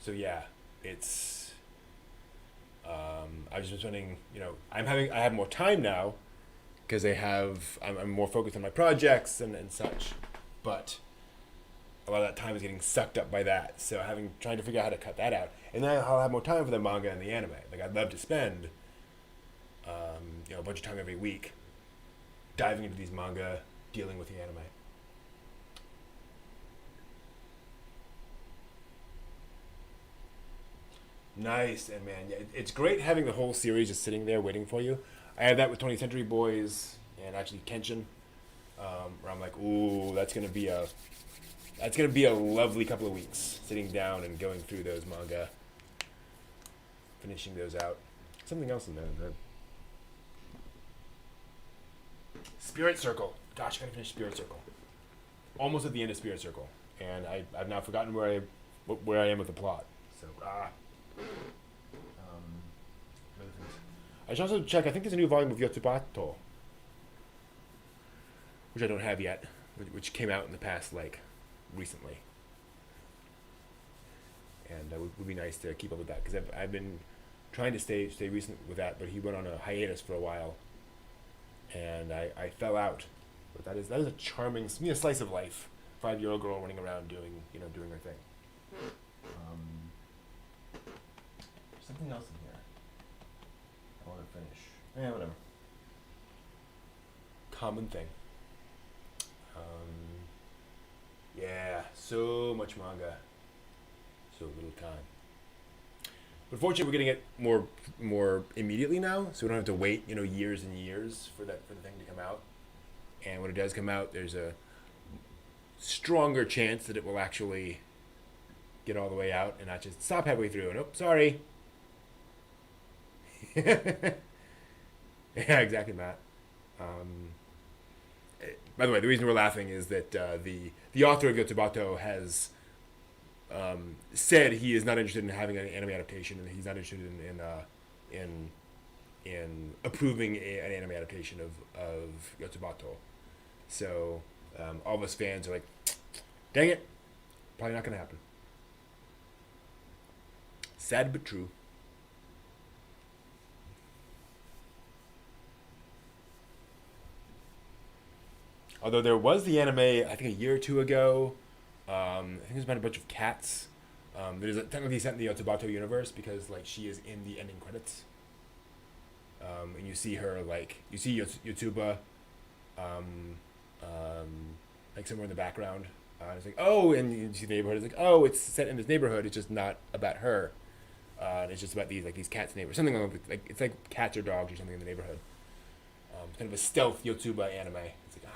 So yeah, it's, I've just been spending, I have more time now, because I'm more focused on my projects and such. But a lot of that time is getting sucked up by that. So trying to figure out how to cut that out, and then I'll have more time for the manga and the anime. Like I'd love to spend, a bunch of time every week diving into these manga, dealing with the anime. Nice, and man, yeah, it's great having the whole series just sitting there waiting for you. I had that with 20th Century Boys and actually Kenshin, where I'm like, ooh, that's gonna be a lovely couple of weeks sitting down and going through those manga, finishing those out. Something else in there. Spirit Circle. Gosh, I gotta finish Spirit Circle. Almost at the end of Spirit Circle, and I've now forgotten where I am with the plot. So other things. I should also check. I think there's a new volume of Yotsubato, which I don't have yet, which came out in the past, like, recently. And it would be nice to keep up with that, because I've been trying to stay recent with that, but he went on a hiatus for a while, and I fell out. But that is a charming, a slice of life. 5-year-old girl running around doing her thing. Something else in here I want to finish. Yeah, whatever. Common thing. Yeah, so much manga, so little time. But fortunately, we're getting it more immediately now, so we don't have to wait, years and years for the thing to come out. And when it does come out, there's a stronger chance that it will actually get all the way out and not just stop halfway through. And sorry. Yeah, exactly, Matt. By the way, the reason we're laughing is that the author of Yotsubato has said he is not interested in having an anime adaptation, and he's not interested in approving an anime adaptation of Yotsubato. So all of us fans are like, dang it, probably not going to happen. Sad but true. Although there was the anime, I think a year or two ago. I think it was about a bunch of cats. That is technically set in the Yotsubato universe because like she is in the ending credits. And you see her you see Yotsuba, like somewhere in the background. And it's like, oh, and you see the neighborhood. It's like, oh, it's set in this neighborhood. It's just not about her. It's just about these cats' neighbors. Something like it's like cats or dogs or something in the neighborhood. Kind of a stealth Yotsuba anime. It's like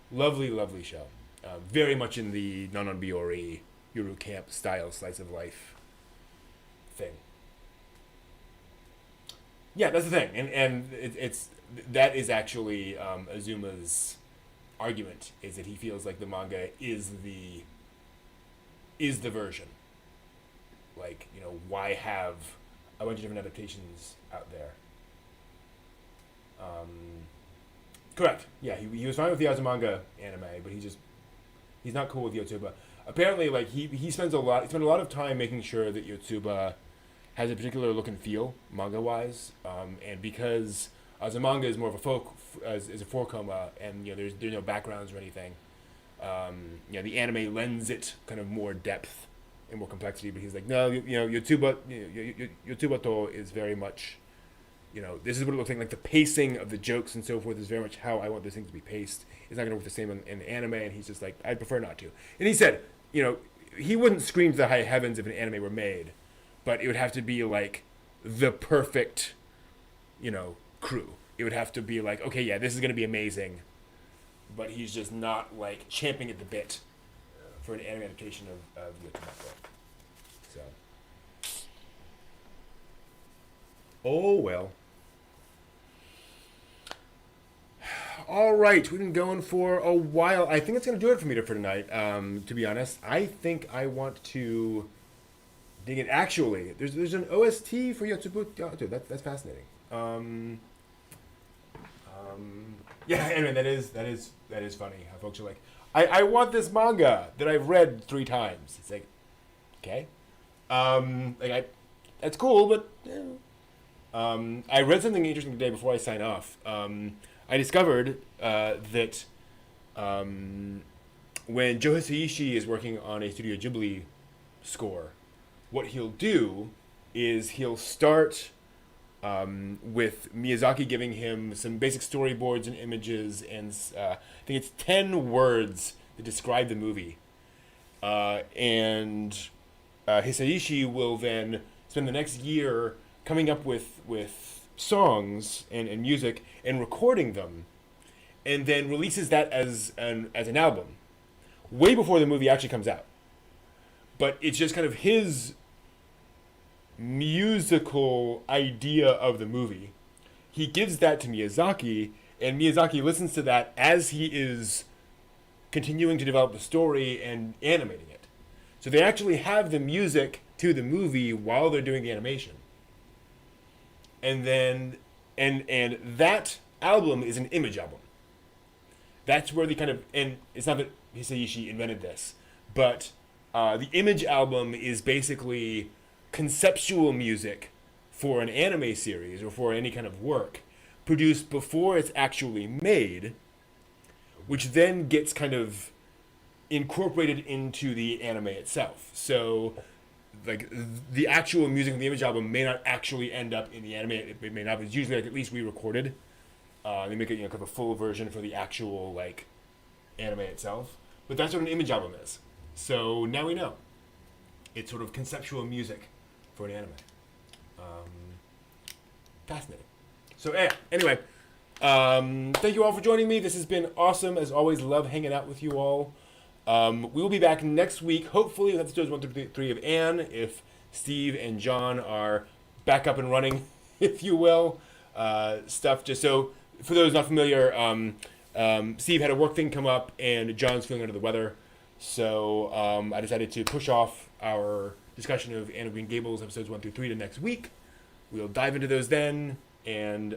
lovely, lovely show. Very much in the Nanon Biori Yuru Camp style slice of life thing. Yeah, that's the thing, and it's that is actually Azuma's argument, is that he feels like the manga is the version. Like, why have a bunch of different adaptations out there? Correct. Yeah, he was fine with the Azumanga anime, but he's not cool with Yotsuba. Apparently, like he spent a lot of time making sure that Yotsuba has a particular look and feel manga wise, and because Azumanga is more of is a 4-koma, and there's no backgrounds or anything. The anime lends it kind of more depth and more complexity, but he's like, no, Yotsubato is very much. This is what it looks like the pacing of the jokes and so forth is very much how I want this thing to be paced. It's not going to work the same in anime, and he's just like, I'd prefer not to. And he said, he wouldn't scream to the high heavens if an anime were made, but it would have to be like the perfect, crew. It would have to be like, okay, yeah, this is going to be amazing, but he's just not like champing at the bit for an anime adaptation of Yotsubato. So, oh well. All right, we've been going for a while. I think it's going to do it for me for tonight, to be honest. I think I want to dig in. Actually, there's an OST for Yotsubato. Dude, that's fascinating. Yeah, anyway, that is funny how folks are like, I want this manga that I've read 3 times. It's like, okay. That's cool, but I read something interesting today before I sign off. I discovered that when Joe Hisaishi is working on a Studio Ghibli score, what he'll do is he'll start with Miyazaki giving him some basic storyboards and images, and I think it's 10 words that describe the movie. And Hisaishi will then spend the next year coming up with songs and music and recording them, and then releases that as an album, way before the movie actually comes out. But it's just kind of his musical idea of the movie. He gives that to Miyazaki, and Miyazaki listens to that as he is continuing to develop the story and animating it. So they actually have the music to the movie while they're doing the animation. And then and that album is an image album. That's where the kind of, and it's not that Hisaishi invented this, but the image album is basically conceptual music for an anime series or for any kind of work produced before it's actually made, which then gets kind of incorporated into the anime itself. So like the actual music of the image album may not actually end up in the anime. It may not, but it's usually like at least re-recorded. They make it, kind of a full version for the actual like anime itself. But that's what an image album is. So now we know. It's sort of conceptual music for an anime. Fascinating. So anyway, thank you all for joining me. This has been awesome. As always, love hanging out with you all. We will be back next week, hopefully with episodes 1 through 3 of Anne, if Steve and John are back up and running, if you will. Stuff just so, for those not familiar, Steve had a work thing come up, and John's feeling under the weather. So I decided to push off our discussion of Anne of Green Gables episodes 1 through 3 to next week. We'll dive into those then, and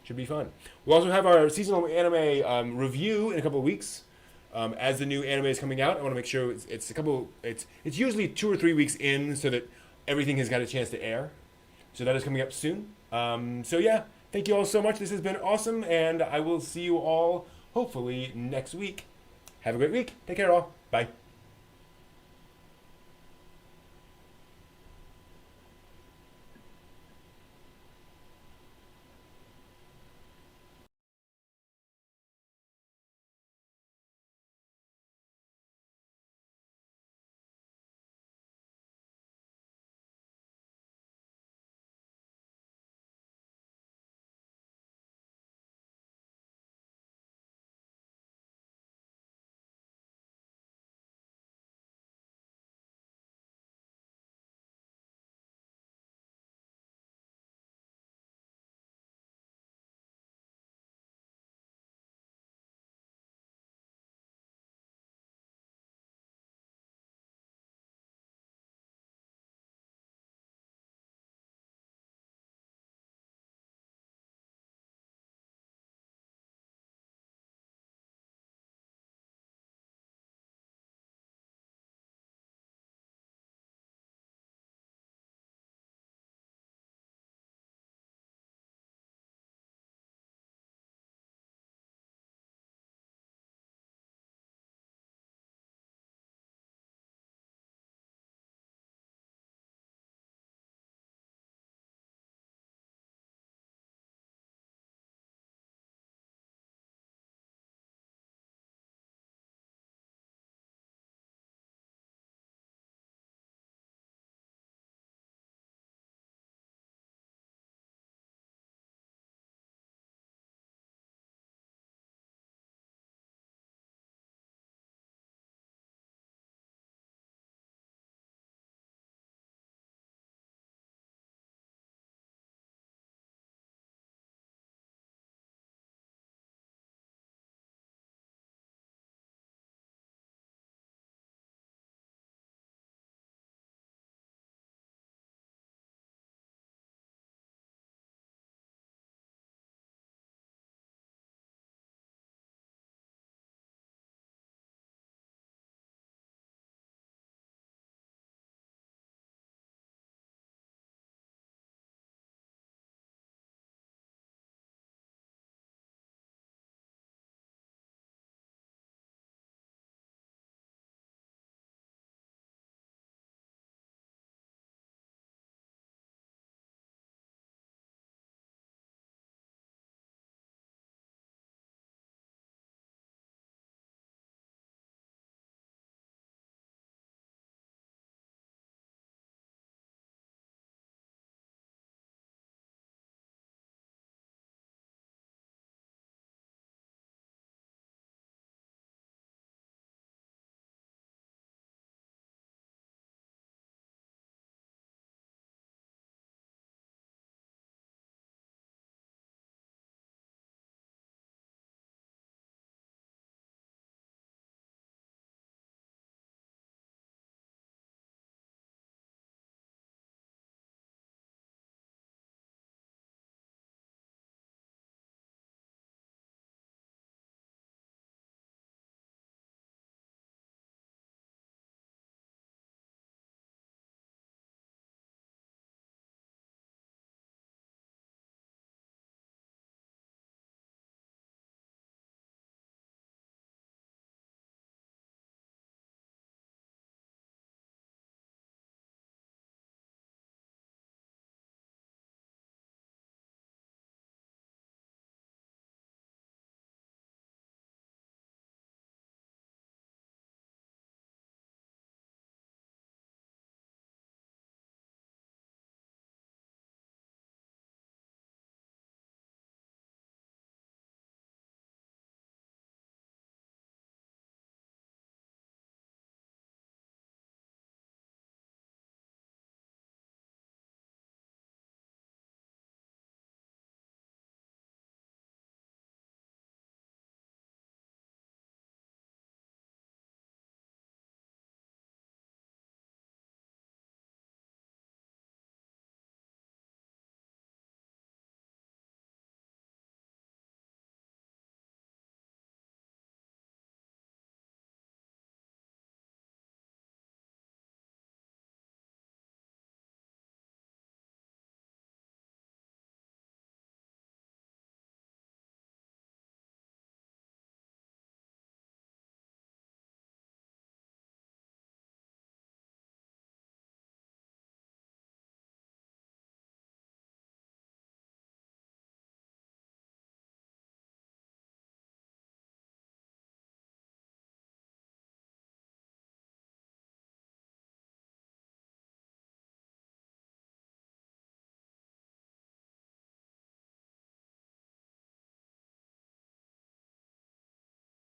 should be fun. We'll also have our seasonal anime review in a couple of weeks. As the new anime is coming out, I want to make sure it's usually 2 or 3 weeks in, so that everything has got a chance to air. So that is coming up soon. Thank you all so much. This has been awesome, and I will see you all hopefully next week. Have a great week. Take care, all. Bye.